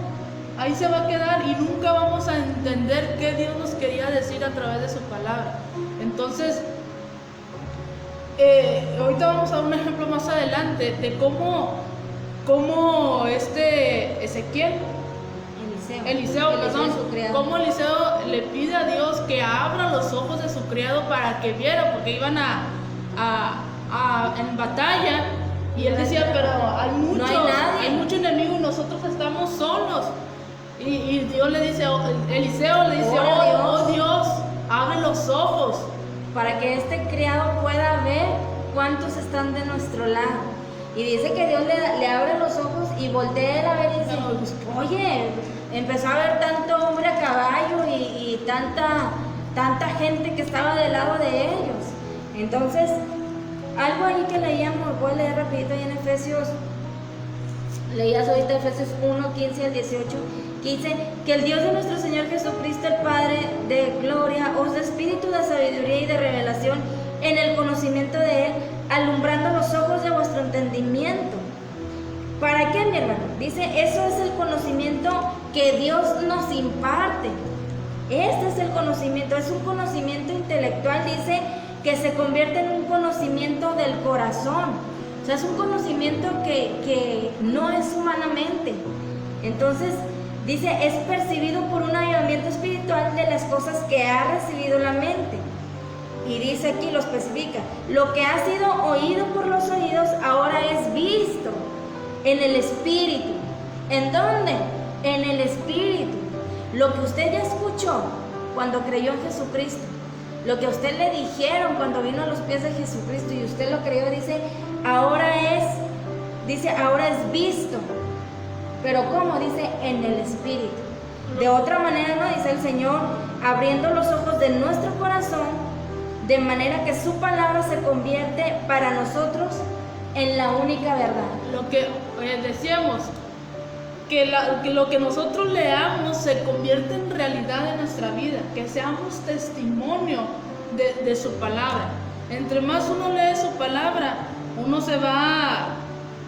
ahí se va a quedar y nunca vamos a entender qué Dios nos quería decir a través de su palabra. Entonces, ahorita vamos a dar un ejemplo más adelante de cómo Eliseo, cómo Eliseo le pide a Dios que abra los ojos de su criado para que viera, porque iban en batalla, y él decía, pero hay mucho enemigo y nosotros estamos solos. Y Dios le dice, Eliseo le dice, oh Dios, abre los ojos. Para que este criado pueda ver cuántos están de nuestro lado. Y dice que Dios le abre los ojos y voltea a ver y dice, oye, empezó a ver tanto hombre a caballo y tanta gente que estaba del lado de ellos. Entonces, algo ahí que leíamos, voy a leer rapidito ahí en Efesios, leías ahorita Efesios 1, 15 al 18, que dice que el Dios de nuestro Señor Jesucristo, el Padre de gloria, os dé espíritu de sabiduría y de revelación en el conocimiento de Él, alumbrando los ojos de vuestro entendimiento. ¿Para qué, mi hermano? Dice, eso es el conocimiento que Dios nos imparte. Este es el conocimiento, es un conocimiento intelectual, dice, que se convierte en un conocimiento del corazón. O sea, es un conocimiento que no es humanamente. Entonces, dice, es percibido por un avivamiento espiritual de las cosas que ha recibido la mente. Y dice aquí, lo especifica, lo que ha sido oído por los oídos ahora es visto en el Espíritu. ¿En dónde? En el Espíritu. Lo que usted ya escuchó cuando creyó en Jesucristo, lo que a usted le dijeron cuando vino a los pies de Jesucristo y usted lo creyó, ahora es visto. Pero ¿cómo? Dice, en el Espíritu. De otra manera, ¿no? Dice el Señor, abriendo los ojos de nuestro corazón, de manera que su palabra se convierte para nosotros en la única verdad. Lo que decíamos, que lo que nosotros leamos se convierte en realidad en nuestra vida, que seamos testimonio de su palabra. Entre más uno lee su palabra, uno se va,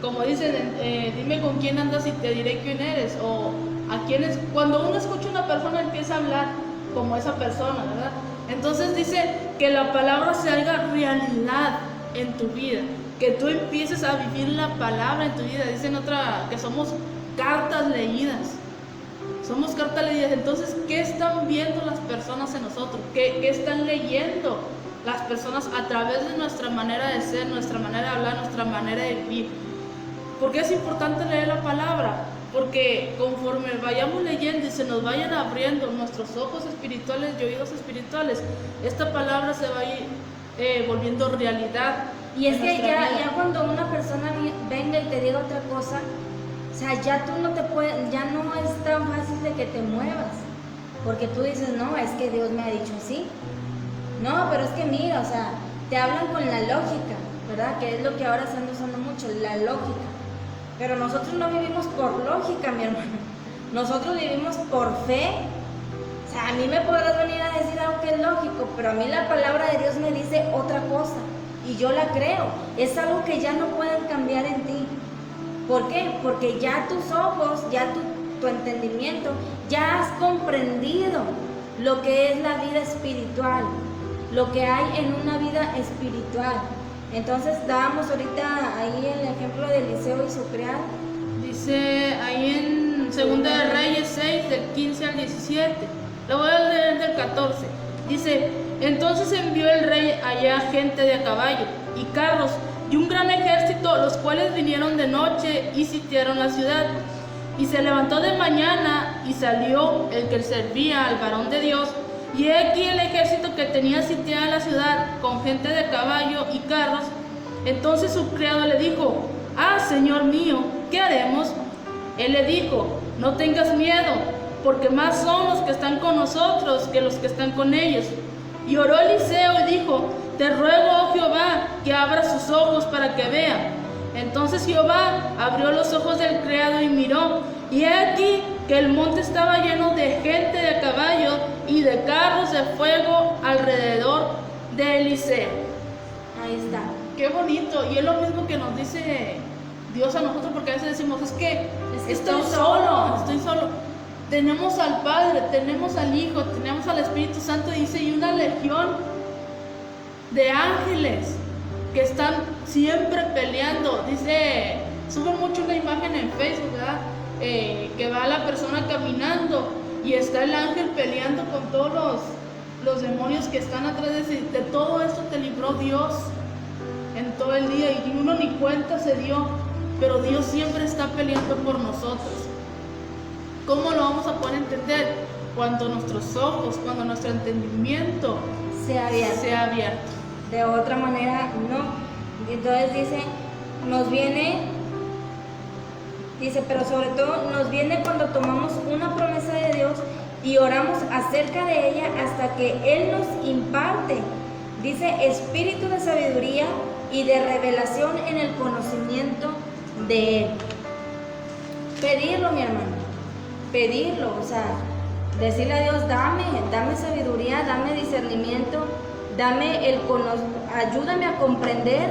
como dicen, dime con quién andas y te diré quién eres, o a quiénes. Cuando uno escucha a una persona, empieza a hablar como esa persona, ¿verdad? Entonces dice que la palabra se haga realidad en tu vida, que tú empieces a vivir la palabra en tu vida. Dicen que somos cartas leídas. Somos cartas leídas. Entonces, ¿qué están viendo las personas en nosotros? ¿Qué están leyendo las personas a través de nuestra manera de ser, nuestra manera de hablar, nuestra manera de vivir? ¿Por qué es importante leer la palabra? Porque conforme vayamos leyendo y se nos vayan abriendo nuestros ojos espirituales y oídos espirituales, esta palabra se va a ir volviendo realidad. Y es que ya cuando una persona venga y te diga otra cosa, o sea, ya tú no te puedes, ya no es tan fácil de que te muevas, porque tú dices, no, es que Dios me ha dicho así. No, pero es que mira, o sea, te hablan con la lógica, ¿verdad? Que es lo que ahora se anda usando mucho, la lógica. Pero nosotros no vivimos por lógica, mi hermano. Nosotros vivimos por fe. O sea, a mí me podrás venir a decir algo que es lógico, pero a mí la palabra de Dios me dice otra cosa. Y yo la creo. Es algo que ya no pueden cambiar en ti. ¿Por qué? Porque ya tus ojos, ya tu entendimiento, ya has comprendido lo que es la vida espiritual, lo que hay en una vida espiritual. Entonces dábamos ahorita ahí el ejemplo de Eliseo y su criado. Dice ahí en 2 de Reyes 6, del 15 al 17. Lo voy a leer del 14. Dice, entonces envió el rey allá gente de a caballo y carros y un gran ejército, los cuales vinieron de noche y sitiaron la ciudad. Y se levantó de mañana y salió el que servía al varón de Dios. Y he aquí el ejército que tenía sitiada la ciudad con gente de caballo y carros. Entonces su criado le dijo, señor mío, ¿qué haremos? Él le dijo, no tengas miedo, porque más son los que están con nosotros que los que están con ellos. Y oró Eliseo y dijo, te ruego, oh Jehová, que abra sus ojos para que vea. Entonces Jehová abrió los ojos del criado y miró, y he aquí que el monte estaba lleno de gente de a caballo y de carros de fuego alrededor de Eliseo. Ahí está. Qué bonito. Y es lo mismo que nos dice Dios a nosotros, porque a veces decimos, es que estoy solo. Tenemos al Padre, tenemos al Hijo, tenemos al Espíritu Santo, dice, y una legión de ángeles que están siempre peleando. Dice, suben mucho una imagen en Facebook, ¿verdad? Que va la persona caminando y está el ángel peleando con todos los demonios que están atrás de todo esto. Te libró Dios en todo el día y uno ni cuenta se dio, pero Dios siempre está peleando por nosotros. ¿Cómo lo vamos a poder entender? Cuando nuestros ojos, cuando nuestro entendimiento sea abierto. De otra manera, no. Entonces dice, pero sobre todo nos viene cuando tomamos una promesa de Dios y oramos acerca de ella hasta que Él nos imparte, dice, espíritu de sabiduría y de revelación en el conocimiento de Él. Pedirlo, mi hermano, pedirlo, o sea, decirle a Dios, dame sabiduría, dame discernimiento, ayúdame a comprender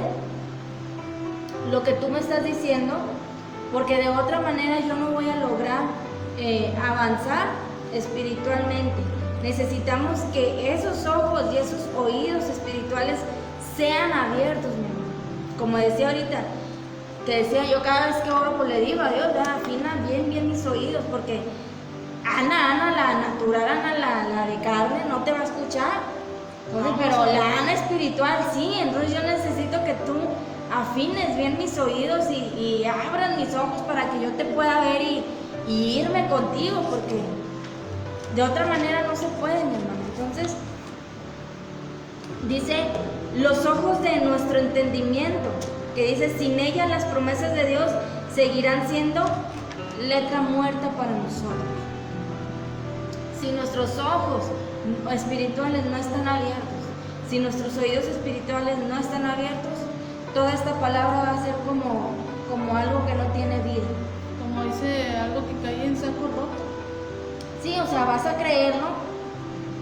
lo que tú me estás diciendo, porque de otra manera yo no voy a lograr avanzar espiritualmente. Necesitamos que esos ojos y esos oídos espirituales sean abiertos, mi hermano. Como decía ahorita, te decía yo, cada vez que oro, pues le digo a Dios, afina bien mis oídos, porque Ana, la natural, la de carne, no te va a escuchar. Entonces, pero la Ana espiritual sí. Entonces yo necesito que tú afines bien mis oídos y abran mis ojos para que yo te pueda ver y irme contigo, porque de otra manera no se puede, mi hermano. Entonces Dice, los ojos de nuestro entendimiento, que dice, sin ella las promesas de Dios seguirán siendo letra muerta para nosotros. Si nuestros ojos espirituales no están abiertos, si nuestros oídos espirituales no están abiertos, toda esta palabra va a ser como algo que no tiene vida. Como dice, algo que cae en saco roto. Sí, o sea, vas a creerlo,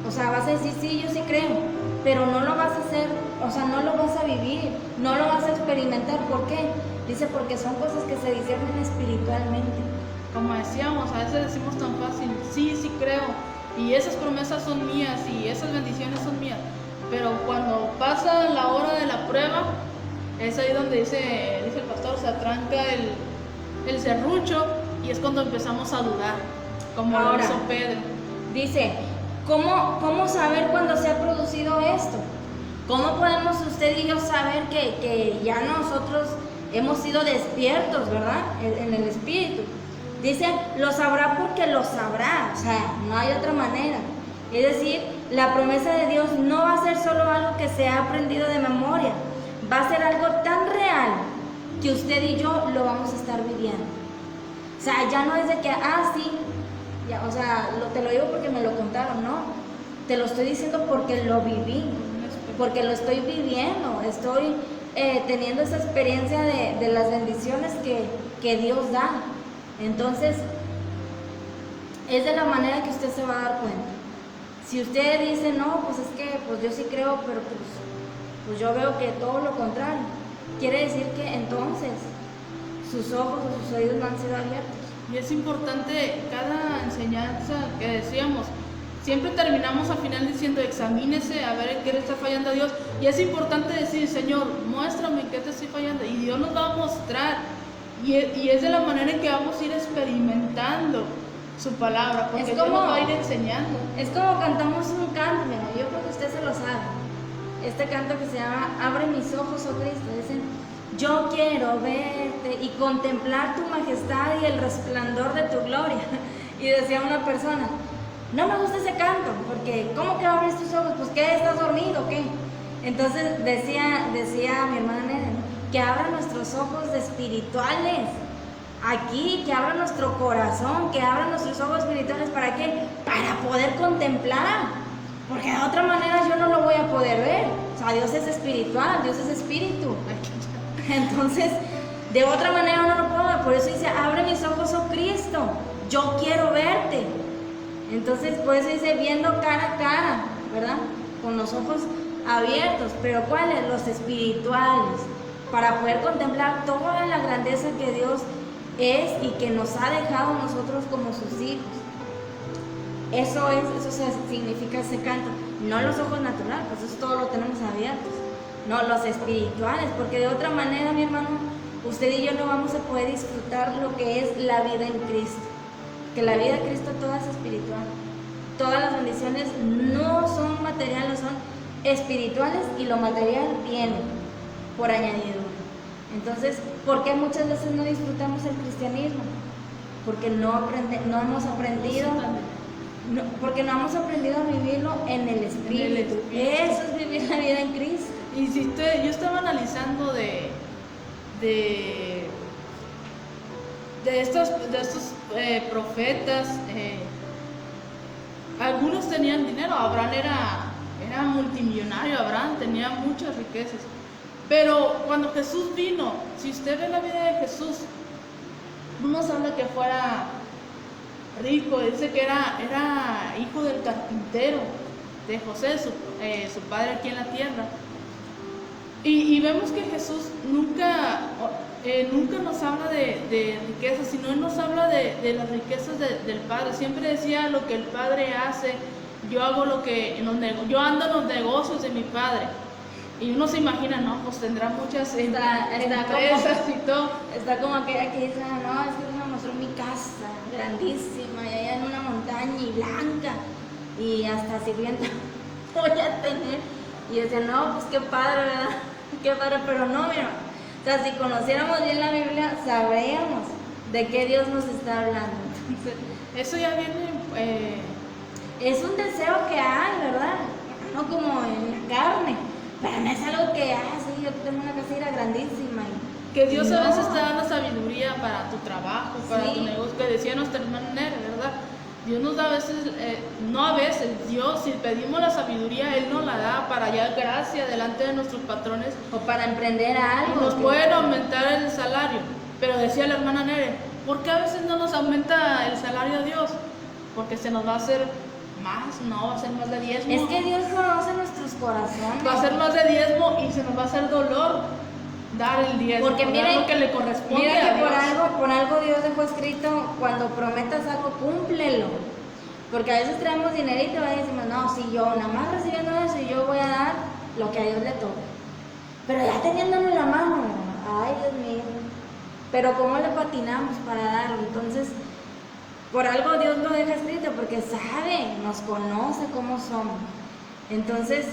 o sea, vas a decir, sí, yo sí creo, pero no lo vas a hacer, o sea, no lo vas a vivir, no lo vas a experimentar. ¿Por qué? Dice, porque son cosas que se disciernen espiritualmente. Como decíamos, a veces decimos tan fácil, sí, sí creo, y esas promesas son mías, y esas bendiciones son mías, pero cuando pasa la hora de la prueba, es ahí donde dice el pastor, se atranca el serrucho, y es cuando empezamos a dudar, como lo hizo Pedro. Dice, ¿cómo saber cuándo se ha producido esto? ¿Cómo podemos usted y yo saber que ya nosotros hemos sido despiertos, ¿verdad? En el espíritu. Dice, lo sabrá porque lo sabrá, o sea, no hay otra manera. Es decir, la promesa de Dios no va a ser solo algo que se ha aprendido de memoria, va a ser algo tan real que usted y yo lo vamos a estar viviendo. O sea, ya no es de que, sí, ya, o sea, te lo digo porque me lo contaron, no. Te lo estoy diciendo porque lo viví, porque lo estoy viviendo, estoy teniendo esa experiencia de las bendiciones que Dios da. Entonces, es de la manera que usted se va a dar cuenta. Si usted dice, no, pues es que pues yo sí creo, pero pues yo veo que todo lo contrario, quiere decir que entonces sus ojos o sus oídos no han sido abiertos. Y es importante cada enseñanza que decíamos, siempre terminamos al final diciendo, examínese a ver en qué le está fallando a Dios. Y es importante decir, Señor, muéstrame en qué te estoy fallando. Y Dios nos va a mostrar. Y es de la manera en que vamos a ir experimentando su palabra, porque Dios nos va a ir enseñando. Es como cantamos un canto, mira, yo creo que usted se lo sabe. Este canto que se llama Abre mis ojos, oh Cristo. Dicen, yo quiero verte y contemplar tu majestad y el resplandor de tu gloria. Y decía una persona, no me gusta ese canto, porque ¿cómo que abres tus ojos? Pues ¿qué? ¿Estás dormido o qué? Entonces decía mi hermana Nene, ¿no? Que abra nuestros ojos espirituales, aquí, que abra nuestro corazón, que abra nuestros ojos espirituales, ¿para qué? Para poder contemplar, porque de otra manera yo no lo voy a poder ver. O sea, Dios es espiritual, Dios es espíritu. Entonces, de otra manera no lo puedo ver, por eso dice, abre mis ojos, oh Cristo, yo quiero verte. Entonces, por eso dice, viendo cara a cara, ¿verdad? Con los ojos abiertos, pero ¿cuáles? Los espirituales, para poder contemplar toda la grandeza que Dios es y que nos ha dejado a nosotros como sus hijos. Eso significa ese canto, no los ojos naturales, pues eso todo lo tenemos abiertos, no los espirituales, porque de otra manera, mi hermano, usted y yo no vamos a poder disfrutar lo que es la vida en Cristo, que la vida de Cristo toda es espiritual, todas las bendiciones no son materiales, son espirituales, y lo material viene por añadidura. Entonces, ¿por qué muchas veces no disfrutamos el cristianismo? Porque no hemos aprendido, porque no hemos aprendido a vivirlo en el espíritu. Eso es vivir la vida en Cristo. Y si yo estaba analizando de estos profetas, algunos tenían dinero. Abraham era multimillonario, Abraham tenía muchas riquezas. Pero cuando Jesús vino, si usted ve la vida de Jesús, no nos habla que fuera rico, dice que era hijo del carpintero, de José, su padre aquí en la tierra. Y vemos que Jesús nunca nos habla de riquezas, sino Él nos habla de las riquezas del Padre. Siempre decía, lo que el Padre hace, yo hago yo ando en los negocios de mi Padre. Y uno se imagina, no, pues tendrá muchas empresas y todo. Está como aquella que dice, no, es que me mostró mi casa, grandísima, y allá en una montaña y blanca, y hasta sirvienta voy a tener. Y decía, no, pues qué padre, ¿verdad? Qué padre, pero no, mira, o sea, si conociéramos bien la Biblia, sabríamos de qué Dios nos está hablando. Entonces, eso ya viene... es un deseo que hay, ¿verdad? No como en la carne. Pero no es algo que, sí, yo tengo una casera grandísima. Que Dios a No. veces te da la sabiduría para tu trabajo, para Sí. tu negocio, que decía nuestra hermana Nere, ¿verdad? Dios nos da a veces, no a veces, Dios, si pedimos la sabiduría, Él nos la da para hallar gracia delante de nuestros patrones O para emprender algo. y nos pueden aumentar el salario. Pero decía la hermana Nere, ¿por qué a veces no nos aumenta el salario a Dios? Porque se nos va a hacer más, no, va a ser más de diezmo. Es que Dios conoce nuestros corazones. Va a ser más de diezmo y se nos va a hacer dolor dar el diezmo. Porque dar miren, lo que le corresponde mira a que Dios. por algo Dios dejó escrito, cuando prometas algo, cúmplelo. Porque a veces traemos dinerito y decimos, no, si yo nada más recibiendo eso y yo voy a dar lo que a Dios le toca. Pero ya teniéndolo en la mano, ay Dios mío. Pero cómo le patinamos para darlo. Entonces, por algo Dios lo deja escrito, porque sabe, nos conoce cómo somos. Entonces,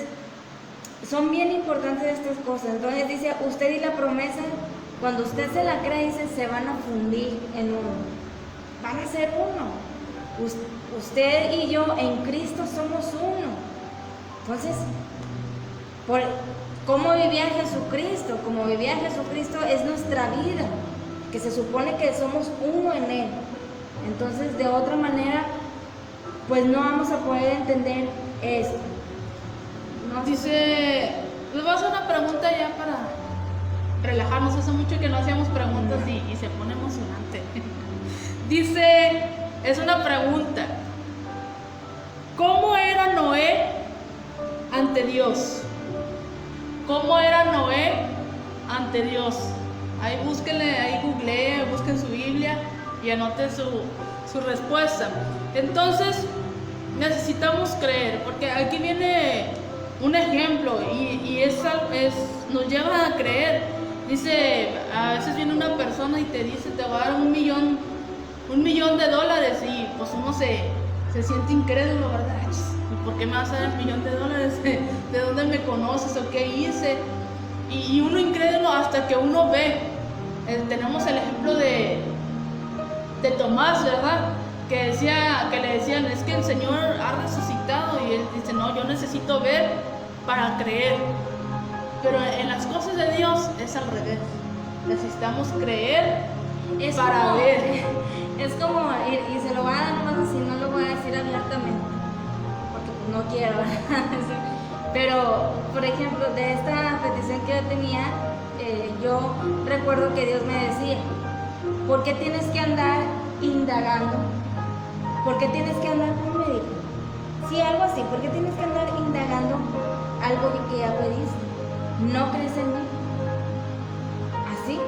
son bien importantes estas cosas. Entonces dice, usted y la promesa, cuando usted se la cree, dice, se van a fundir en uno. Van a ser uno. Usted y yo en Cristo somos uno. Entonces, ¿cómo vivía Jesucristo? Como vivía Jesucristo es nuestra vida, que se supone que somos uno en Él. Entonces, de otra manera, pues no vamos a poder entender esto. No. Dice, les voy a hacer una pregunta ya para relajarnos. Hace mucho que no hacíamos preguntas y se pone emocionante. Dice, es una pregunta. ¿Cómo era Noé ante Dios? ¿Cómo era Noé ante Dios? Ahí búsquenle, ahí googleen, busquen su Biblia y anoten su respuesta. Entonces, necesitamos creer, porque aquí viene un ejemplo y nos lleva a creer. Dice, a veces viene una persona y te dice, te va a dar $1 millón $1,000,000 y pues uno se siente incrédulo, ¿verdad? ¿Y por qué me vas a dar $1 millón? ¿De dónde me conoces o qué hice? Y uno incrédulo hasta que uno ve. Tenemos el ejemplo de Tomás, ¿verdad? Que le decían, es que el Señor ha resucitado, y él dice, no, yo necesito ver para creer. Pero en las cosas de Dios es al revés. Necesitamos creer para ver. Es como, y se lo voy a dar nomás así, no lo voy a decir abiertamente, porque pues no quiero, ¿verdad? Pero, por ejemplo, de esta petición que yo tenía, yo recuerdo que Dios me decía, ¿por qué tienes que andar indagando? ¿Por qué tienes que andar con un médico? Sí, algo así, ¿por qué tienes que andar indagando algo que ya pediste? ¿No crees en mí? ¿Así?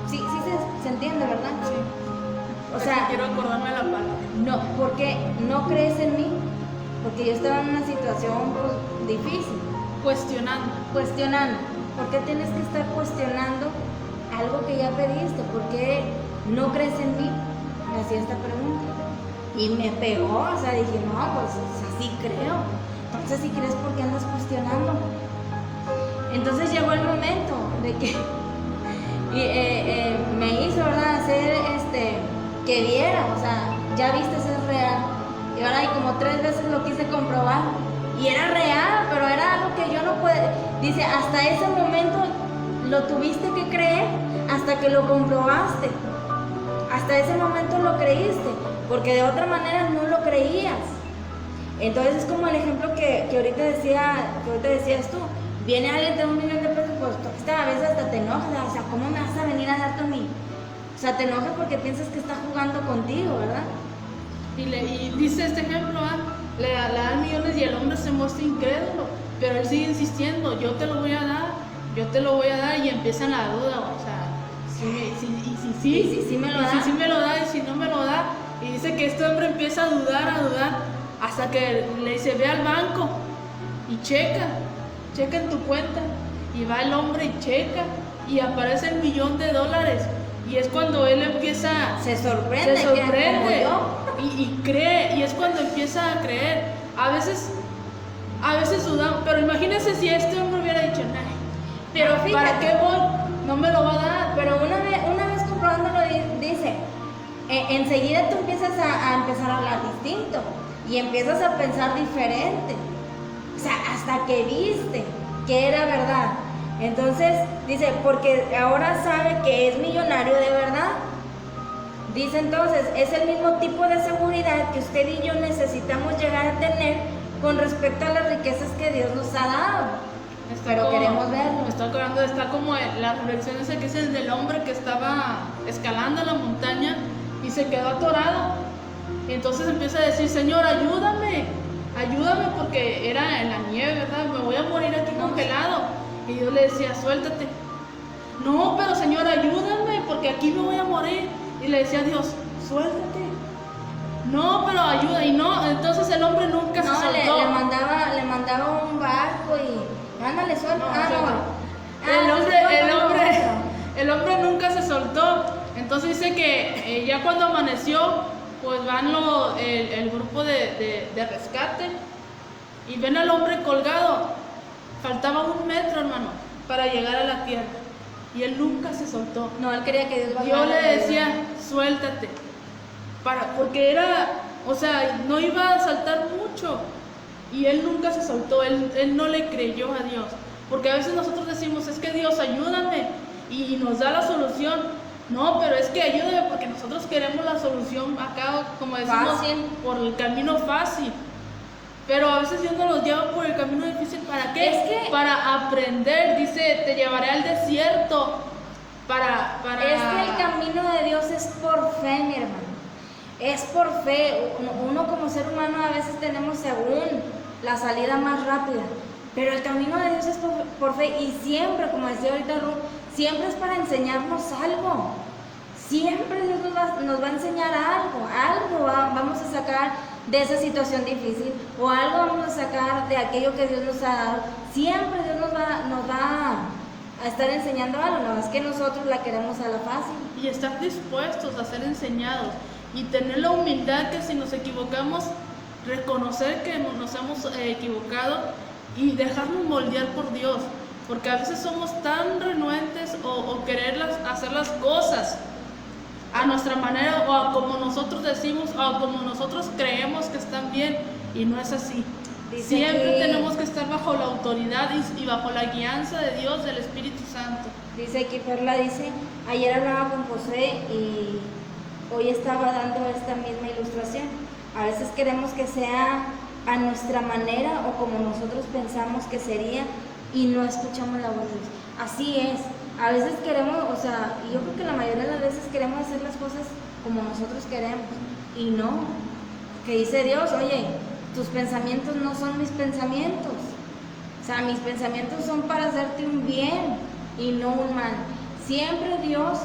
Sí, se entiende, ¿verdad? Sí. O sea, quiero acordarme la palabra. no, ¿por qué no crees en mí? Porque yo estaba en una situación pues, difícil. Cuestionando. ¿Por qué tienes que estar cuestionando algo que ya pediste? ¿Por qué no crees en mí? Me hacía esta pregunta. Y me pegó, o sea, dije, no, pues así creo. Entonces, si crees, ¿por qué andas cuestionando? Entonces llegó el momento de que me hizo, ¿verdad?, hacer que viera, o sea, ya viste, eso es real. Y ahora, y como 3 veces lo quise comprobar, y era real, pero era algo que yo no podía. Dice, hasta ese momento lo tuviste que creer, hasta que lo comprobaste. Hasta ese momento lo creíste, porque de otra manera no lo creías. Entonces es como el ejemplo que ahorita decías tú. Viene alguien de $1 millón, pues a veces hasta te enojas, o sea, ¿cómo me vas a venir a dar tú a mí? O sea, te enojas porque piensas que está jugando contigo, ¿verdad? Y dice este ejemplo, le dan millones y el hombre se muestra incrédulo, pero él sigue insistiendo, yo te lo voy a dar, y empieza la duda, o sea, si me lo da y si no me lo da, y dice que este hombre empieza a dudar, hasta que le dice, ve al banco y checa en tu cuenta, y va el hombre y checa, y aparece $1 millón, y es cuando él empieza, se sorprende y cree, y es cuando empieza a creer. A veces dudamos, pero imagínense si este hombre hubiera dicho, ay, pero fíjate, ¿para qué voy? No me lo va a dar. Pero una vez comprobándolo, dice, enseguida tú empiezas a empezar a hablar distinto y empiezas a pensar diferente. O sea, hasta que viste. que era verdad. Entonces dice, porque ahora sabe que es millonario de verdad. Dice entonces, es el mismo tipo de seguridad que usted y yo necesitamos llegar a tener con respecto a las riquezas que Dios nos ha dado. Pero queremos verlo. Me está acordando, está como la reflexión esa que es el del hombre que estaba escalando la montaña y se quedó atorado. Y entonces empieza a decir, Señor, ayúdame porque era en la nieve, ¿verdad? Me voy a morir aquí congelado. Y Dios le decía, suéltate. No, pero Señor, ayúdame porque aquí me voy a morir. Y le decía a Dios, suéltate. No, pero ayuda. Y no, entonces el hombre nunca se soltó. Le mandaba un barco y ándale, suelta. El hombre nunca se soltó. Entonces dice que ya cuando amaneció, pues van el grupo de rescate y ven al hombre colgado. Faltaba 1 metro, hermano, para llegar a la tierra. Y él nunca se soltó. No, él quería que Dios bajara. Yo le decía, suéltate. Porque era, o sea, no iba a saltar mucho. Y él nunca se soltó, él no le creyó a Dios. Porque a veces nosotros decimos, es que Dios, ayúdame. Y nos da la solución. No, pero es que ayúdame porque nosotros queremos la solución acá, como decimos, fácil, por el camino fácil. Pero a veces Dios nos lleva por el camino difícil. ¿Para qué? Es que, para aprender. Dice, te llevaré al desierto. Es que el camino de Dios es por fe, mi hermano. Es por fe. Uno como ser humano a veces tenemos según la salida más rápida. Pero el camino de Dios es por fe. Y siempre, como decía ahorita Ruth, siempre es para enseñarnos algo. Siempre Dios nos va a enseñar algo vamos a sacar de esa situación difícil, o algo vamos a sacar de aquello que Dios nos ha dado. Siempre Dios nos va a estar enseñando algo, no es que nosotros la queremos a la fácil. Y estar dispuestos a ser enseñados y tener la humildad que si nos equivocamos, reconocer que nos hemos equivocado y dejarnos moldear por Dios. Porque a veces somos tan renuentes o querer hacer las cosas a nuestra manera o a como nosotros decimos o a como nosotros creemos que están bien, y no es así. Siempre tenemos que estar bajo la autoridad y bajo la guianza de Dios, del Espíritu Santo. Dice aquí Perla, ayer hablaba con José y hoy estaba dando esta misma ilustración. A veces queremos que sea a nuestra manera o como nosotros pensamos que sería y no escuchamos la voz de Dios. Así es. A veces queremos, yo creo que la mayoría de las veces queremos hacer las cosas como nosotros queremos y no. Que dice Dios, oye, tus pensamientos no son mis pensamientos. Mis pensamientos son para hacerte un bien y no un mal. Siempre Dios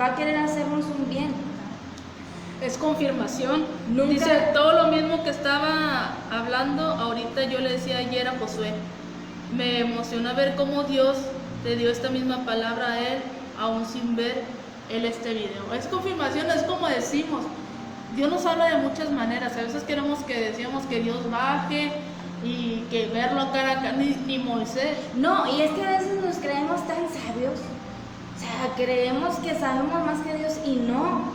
va a querer hacernos un bien. Es confirmación. Dice todo lo mismo que estaba hablando ahorita. Yo le decía ayer a Josué, me emociona ver cómo Dios le dio esta misma palabra a él, aún sin ver él este video. Es confirmación, es como decimos, Dios nos habla de muchas maneras. A veces decíamos que Dios baje y que verlo cara a cara, ni Moisés. No, y es que a veces nos creemos tan sabios, creemos que sabemos más que Dios y no.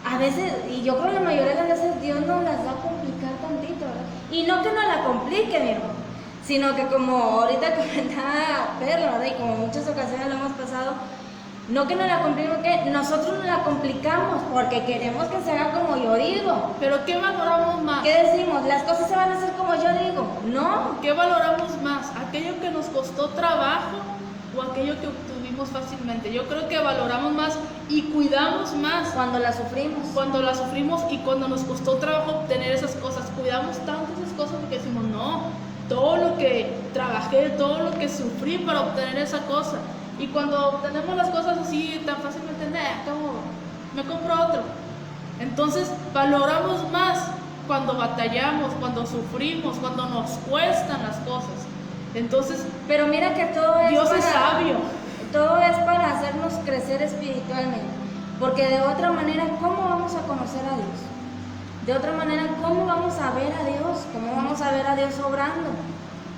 A veces, y yo creo que la mayoría de las veces Dios nos las va a complicar tantito, ¿verdad? Y no que nos la complique, mi hermano, sino que como ahorita comentaba Perla, ¿verdad? Y como en muchas ocasiones lo hemos pasado, no que nos la complique, que nosotros nos la complicamos porque queremos que se haga como yo digo. ¿Pero qué valoramos más? ¿Qué decimos? ¿Las cosas se van a hacer como yo digo? No. ¿Qué valoramos más? ¿Aquello que nos costó trabajo o aquello que obtuvimos fácilmente? Yo creo que valoramos más y cuidamos más cuando la sufrimos. Cuando la sufrimos y cuando nos costó trabajo obtener esas cosas. Cuidamos tanto esas cosas porque decimos, no, todo lo que trabajé, todo lo que sufrí para obtener esa cosa. Y cuando obtenemos las cosas así tan fácilmente, me compro otro. Entonces valoramos más cuando batallamos, cuando sufrimos, cuando nos cuestan las cosas. Entonces, pero mira que todo es Dios es sabio. Todo es para hacernos crecer espiritualmente. Porque de otra manera, ¿cómo vamos a conocer a Dios? De otra manera, ¿cómo vamos a ver a Dios? ¿Cómo vamos a ver a Dios obrando?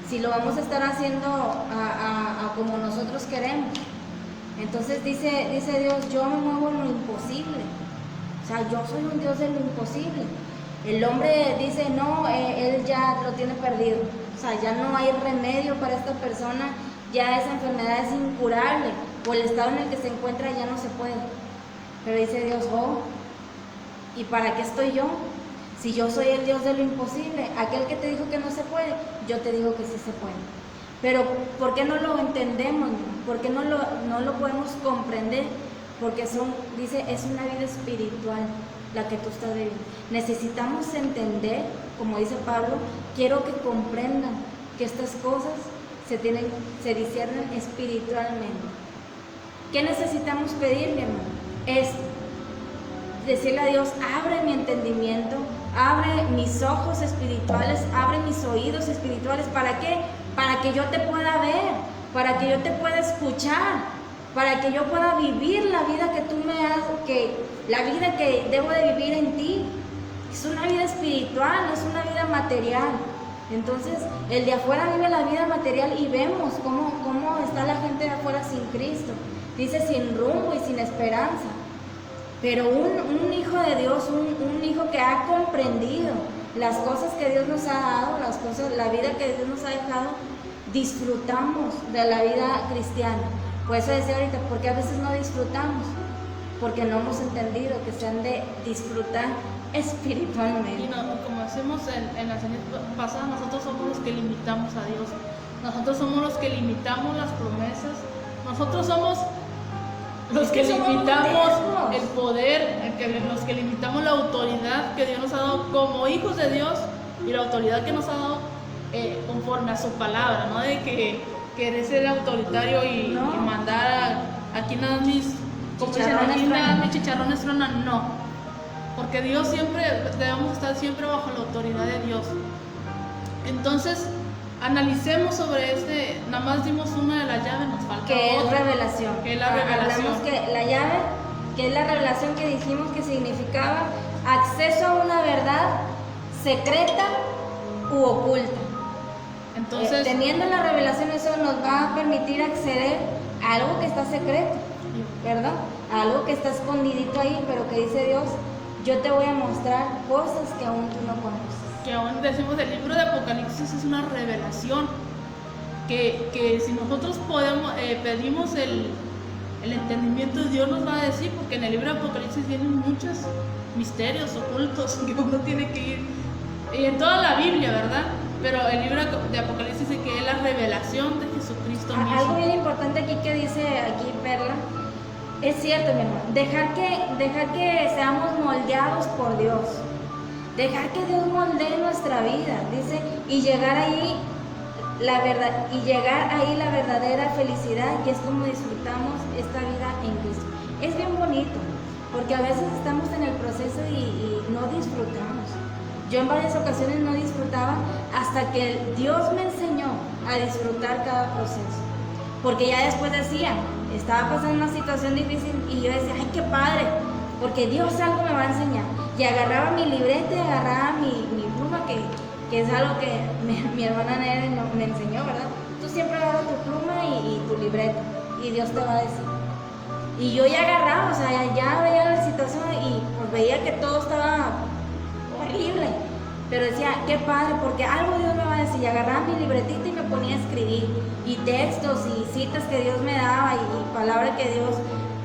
Si lo vamos a estar haciendo a como nosotros queremos. Entonces dice Dios, yo me muevo en lo imposible. Yo soy un Dios de lo imposible. El hombre dice, no, él ya lo tiene perdido. O sea, ya no hay remedio para esta persona, ya esa enfermedad es incurable, o el estado en el que se encuentra ya no se puede. Pero dice Dios, oh, ¿y para qué estoy yo? Si yo soy el Dios de lo imposible, aquel que te dijo que no se puede, yo te digo que sí se puede. Pero ¿por qué no lo entendemos? ¿Por qué no lo podemos comprender? Porque dice, es una vida espiritual la que tú estás viviendo. Necesitamos entender, como dice Pablo, quiero que comprendan que estas cosas se disciernen espiritualmente. ¿Qué necesitamos pedir, mi hermano? Es decirle a Dios, abre mi entendimiento, abre mis ojos espirituales, abre mis oídos espirituales. ¿Para qué? Para que yo te pueda ver, para que yo te pueda escuchar, para que yo pueda vivir la vida que tú la vida que debo de vivir en ti. Es una vida espiritual, no es una vida material. Entonces, el de afuera vive la vida material y vemos cómo está la gente de afuera sin Cristo. Dice, sin rumbo y sin esperanza. Pero un hijo de Dios, un hijo que ha comprendido las cosas que Dios nos ha dado, la vida que Dios nos ha dejado, disfrutamos de la vida cristiana. Por eso decía ahorita, porque a veces no disfrutamos, porque no hemos entendido que se han de disfrutar espiritualmente. Y no, como decimos en la serie pasada, nosotros somos los que limitamos a Dios, nosotros somos los que limitamos las promesas, nosotros somos los que limitamos el poder, los que limitamos la autoridad que Dios nos ha dado como hijos de Dios y la autoridad que nos ha dado conforme a su palabra, ¿no? De que querer ser autoritario y mandar aquí nada más mis chicharrones tronan, no. Porque Dios debemos estar siempre bajo la autoridad de Dios. Entonces, analicemos sobre nada más dimos una de las llaves, nos falta que otra. Es revelación. Que es la revelación. Hablamos que la llave, que es la revelación que dijimos que significaba acceso a una verdad secreta u oculta. Entonces, teniendo la revelación, eso nos va a permitir acceder a algo que está secreto, ¿verdad? A algo que está escondidito ahí, pero que dice Dios, yo te voy a mostrar cosas que aún tú no conoces. Que aún decimos, el libro de Apocalipsis es una revelación que si nosotros pedimos el entendimiento, Dios nos va a decir, porque en el libro de Apocalipsis vienen muchos misterios ocultos que uno tiene que ir, y en toda la Biblia, ¿verdad? Pero el libro de Apocalipsis dice que es la revelación de Jesucristo mismo. Algo bien importante aquí que dice aquí Perla, es cierto, mi hermano, dejar que seamos moldeados por Dios. Dejar que Dios moldee nuestra vida, dice, y llegar ahí la verdadera felicidad, y es como disfrutamos esta vida en Cristo. Es bien bonito, porque a veces estamos en el proceso y no disfrutamos. Yo en varias ocasiones no disfrutaba hasta que Dios me enseñó a disfrutar cada proceso. Porque ya después decía, estaba pasando una situación difícil y yo decía, ay, qué padre, porque Dios algo me va a enseñar. Y agarraba mi libreta y agarraba mi pluma, que es algo que mi hermana Nere me enseñó, ¿verdad? Tú siempre agarras tu pluma y tu libreta, y Dios te va a decir. Y yo ya agarraba, o sea, ya veía la situación y pues veía que todo estaba horrible. Pero decía, qué padre, porque algo Dios me va a decir. Y agarraba mi libretita y me ponía a escribir. Y textos y citas que Dios me daba y palabras que Dios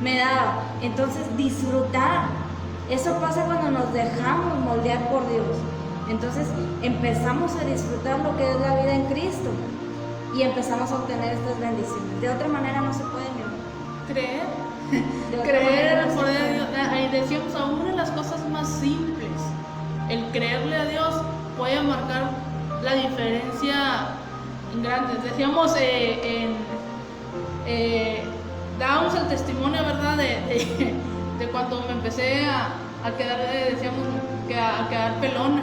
me daba. Entonces, disfrutar. Eso pasa cuando nos dejamos moldear por Dios. Entonces, empezamos a disfrutar lo que es la vida en Cristo. Y empezamos a obtener estas bendiciones. De otra manera no se puede, mi amor. Creer en el poder de Dios. Ahí decíamos, aún en las cosas más simples, el creerle a Dios puede marcar la diferencia grande. Decíamos, dábamos el testimonio, ¿verdad? De cuando me empecé a quedar, decíamos, a quedar pelona,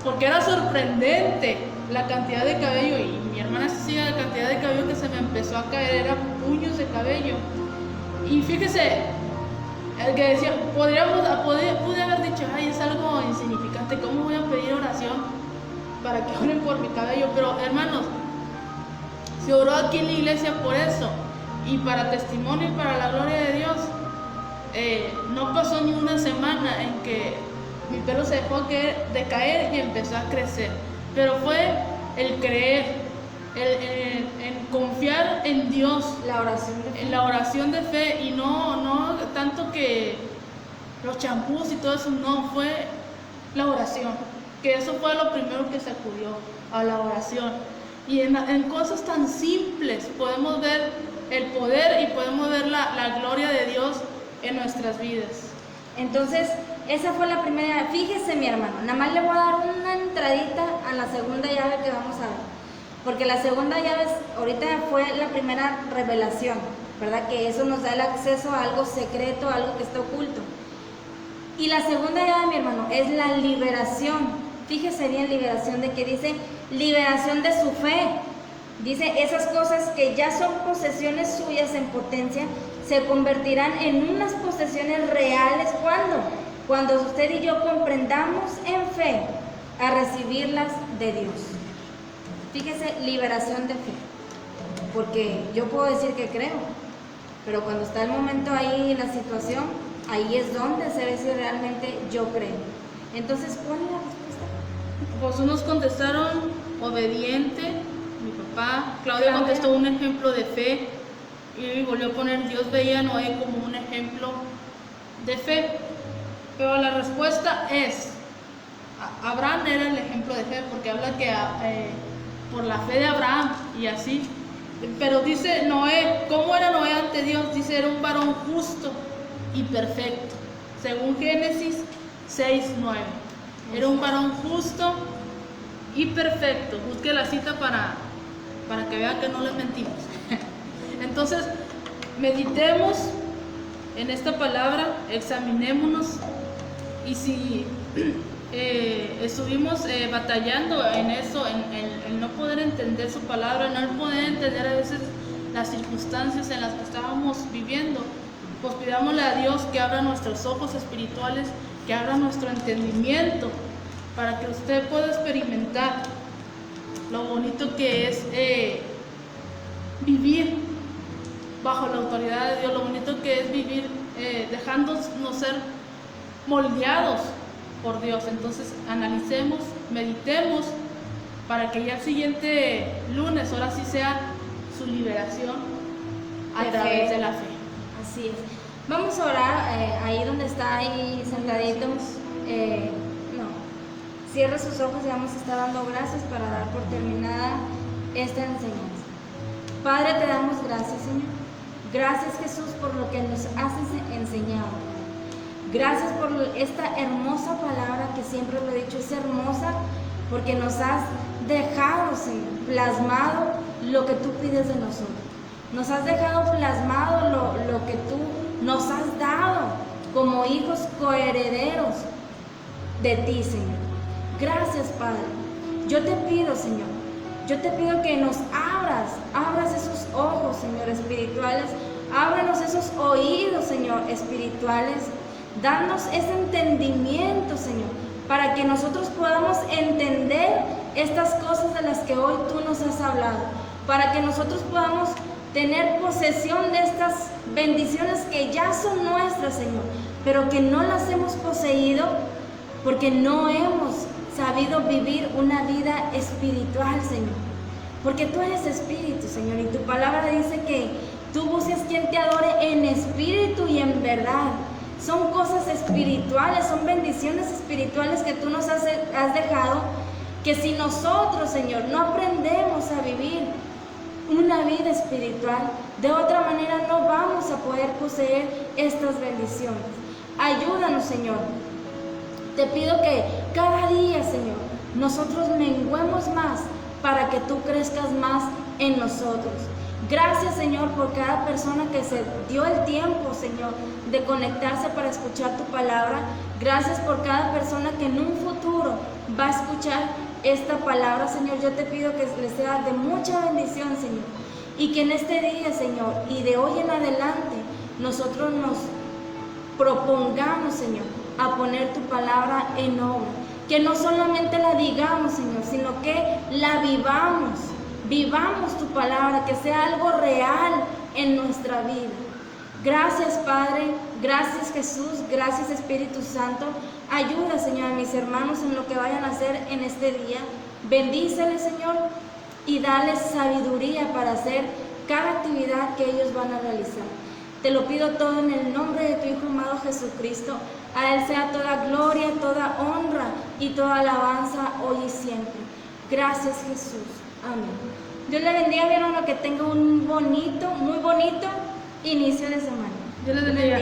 porque era sorprendente la cantidad de cabello, y mi hermana decía la cantidad de cabello que se me empezó a caer, eran puños de cabello. Y fíjese, el que decía, pude haber dicho, ay, es algo insignificante, ¿cómo voy a pedir oración para que oren por mi cabello? Pero hermanos, se oró aquí en la iglesia por eso, y para testimonio y para la gloria de Dios. No pasó ni una semana en que mi pelo se dejó de caer y empezó a crecer. Pero fue el creer, el confiar en Dios, La oración de fe. en la oración de fe, y no tanto que los champús y todo eso, no, fue la oración, que eso fue lo primero que se acudió, a la oración. Y en cosas tan simples podemos ver el poder y podemos ver la gloria de Dios en nuestras vidas. Entonces, esa fue la primera. Fíjese, mi hermano, nada más le voy a dar una entradita a la segunda llave que vamos a ver. Porque la segunda llave, ahorita fue la primera revelación, ¿verdad? Que eso nos da el acceso a algo secreto, a algo que está oculto. Y la segunda llave, mi hermano, es la liberación. Fíjese bien, liberación de que dice, liberación de su fe. Dice, esas cosas que ya son posesiones suyas en potencia, se convertirán en unas posesiones reales. ¿Cuándo? Cuando usted y yo comprendamos en fe a recibirlas de Dios. Fíjese, liberación de fe. Porque yo puedo decir que creo, pero cuando está el momento ahí en la situación, ahí es donde se ve si realmente yo creo. Entonces, ¿cuál es la respuesta? Pues unos contestaron obediente, mi papá. Claudia contestó un ejemplo de fe y volvió a poner, Dios veía a Noé como un ejemplo de fe. Pero la respuesta es, Abraham era el ejemplo de fe, porque habla que por la fe de Abraham y así. Pero dice Noé, ¿cómo era Noé ante Dios? Dice, era un varón justo y perfecto, según Génesis 6:9. Era un varón justo y perfecto. Busque la cita para que vean que no les mentimos. Entonces, meditemos en esta palabra, examinémonos, y si estuvimos batallando en eso, en no poder entender su palabra, en no poder entender a veces las circunstancias en las que estábamos viviendo, pues pidámosle a Dios que abra nuestros ojos espirituales, que abra nuestro entendimiento, para que usted pueda experimentar lo bonito que es vivir bajo la autoridad de Dios, lo bonito que es vivir dejándonos ser moldeados por Dios. Entonces analicemos, meditemos, para que ya el siguiente lunes, ahora sí sea su liberación a través de la fe. Así es. Vamos a orar ahí donde está, ahí sentadito. Cierra sus ojos y vamos a estar dando gracias para dar por terminada esta enseñanza. Padre, te damos gracias, Señor. Gracias, Jesús, por lo que nos has enseñado. Gracias por esta hermosa palabra, que siempre lo he dicho, es hermosa porque nos has dejado, Señor, plasmado lo que tú pides de nosotros. Nos has dejado plasmado lo que tú nos has dado como hijos coherederos de ti, Señor. Gracias, Padre. Yo te pido, Señor, que nos abras esos ojos, Señor, espirituales, ábranos esos oídos, Señor, espirituales, danos ese entendimiento, Señor, para que nosotros podamos entender estas cosas de las que hoy tú nos has hablado, para que nosotros podamos tener posesión de estas bendiciones que ya son nuestras, Señor, pero que no las hemos poseído porque no hemos sabido vivir una vida espiritual, Señor. Porque tú eres espíritu, Señor, y tu palabra dice que tú buscas quien te adore en espíritu y en verdad. Son cosas espirituales, son bendiciones espirituales que tú nos has dejado, que si nosotros, Señor, no aprendemos a vivir una vida espiritual, de otra manera no vamos a poder poseer estas bendiciones. Ayúdanos, Señor. Te pido que cada día, Señor, nosotros menguemos más para que tú crezcas más en nosotros. Gracias, Señor, por cada persona que se dio el tiempo, Señor, de conectarse para escuchar tu palabra. Gracias por cada persona que en un futuro va a escuchar esta palabra, Señor. Yo te pido que les sea de mucha bendición, Señor, y que en este día, Señor, y de hoy en adelante, nosotros nos propongamos, Señor, a poner tu palabra en obra. Que no solamente la digamos, Señor, sino que la vivamos tu palabra, que sea algo real en nuestra vida. Gracias, Padre. Gracias, Jesús. Gracias, Espíritu Santo. Ayuda, Señor, a mis hermanos en lo que vayan a hacer en este día. Bendíceles, Señor, y dales sabiduría para hacer cada actividad que ellos van a realizar. Te lo pido todo en el nombre de tu Hijo amado Jesucristo. A Él sea toda gloria, toda honra y toda alabanza hoy y siempre. Gracias, Jesús. Amén. Dios le bendiga, mi hermano, que tenga un bonito, muy bonito inicio de semana. Dios les bendiga.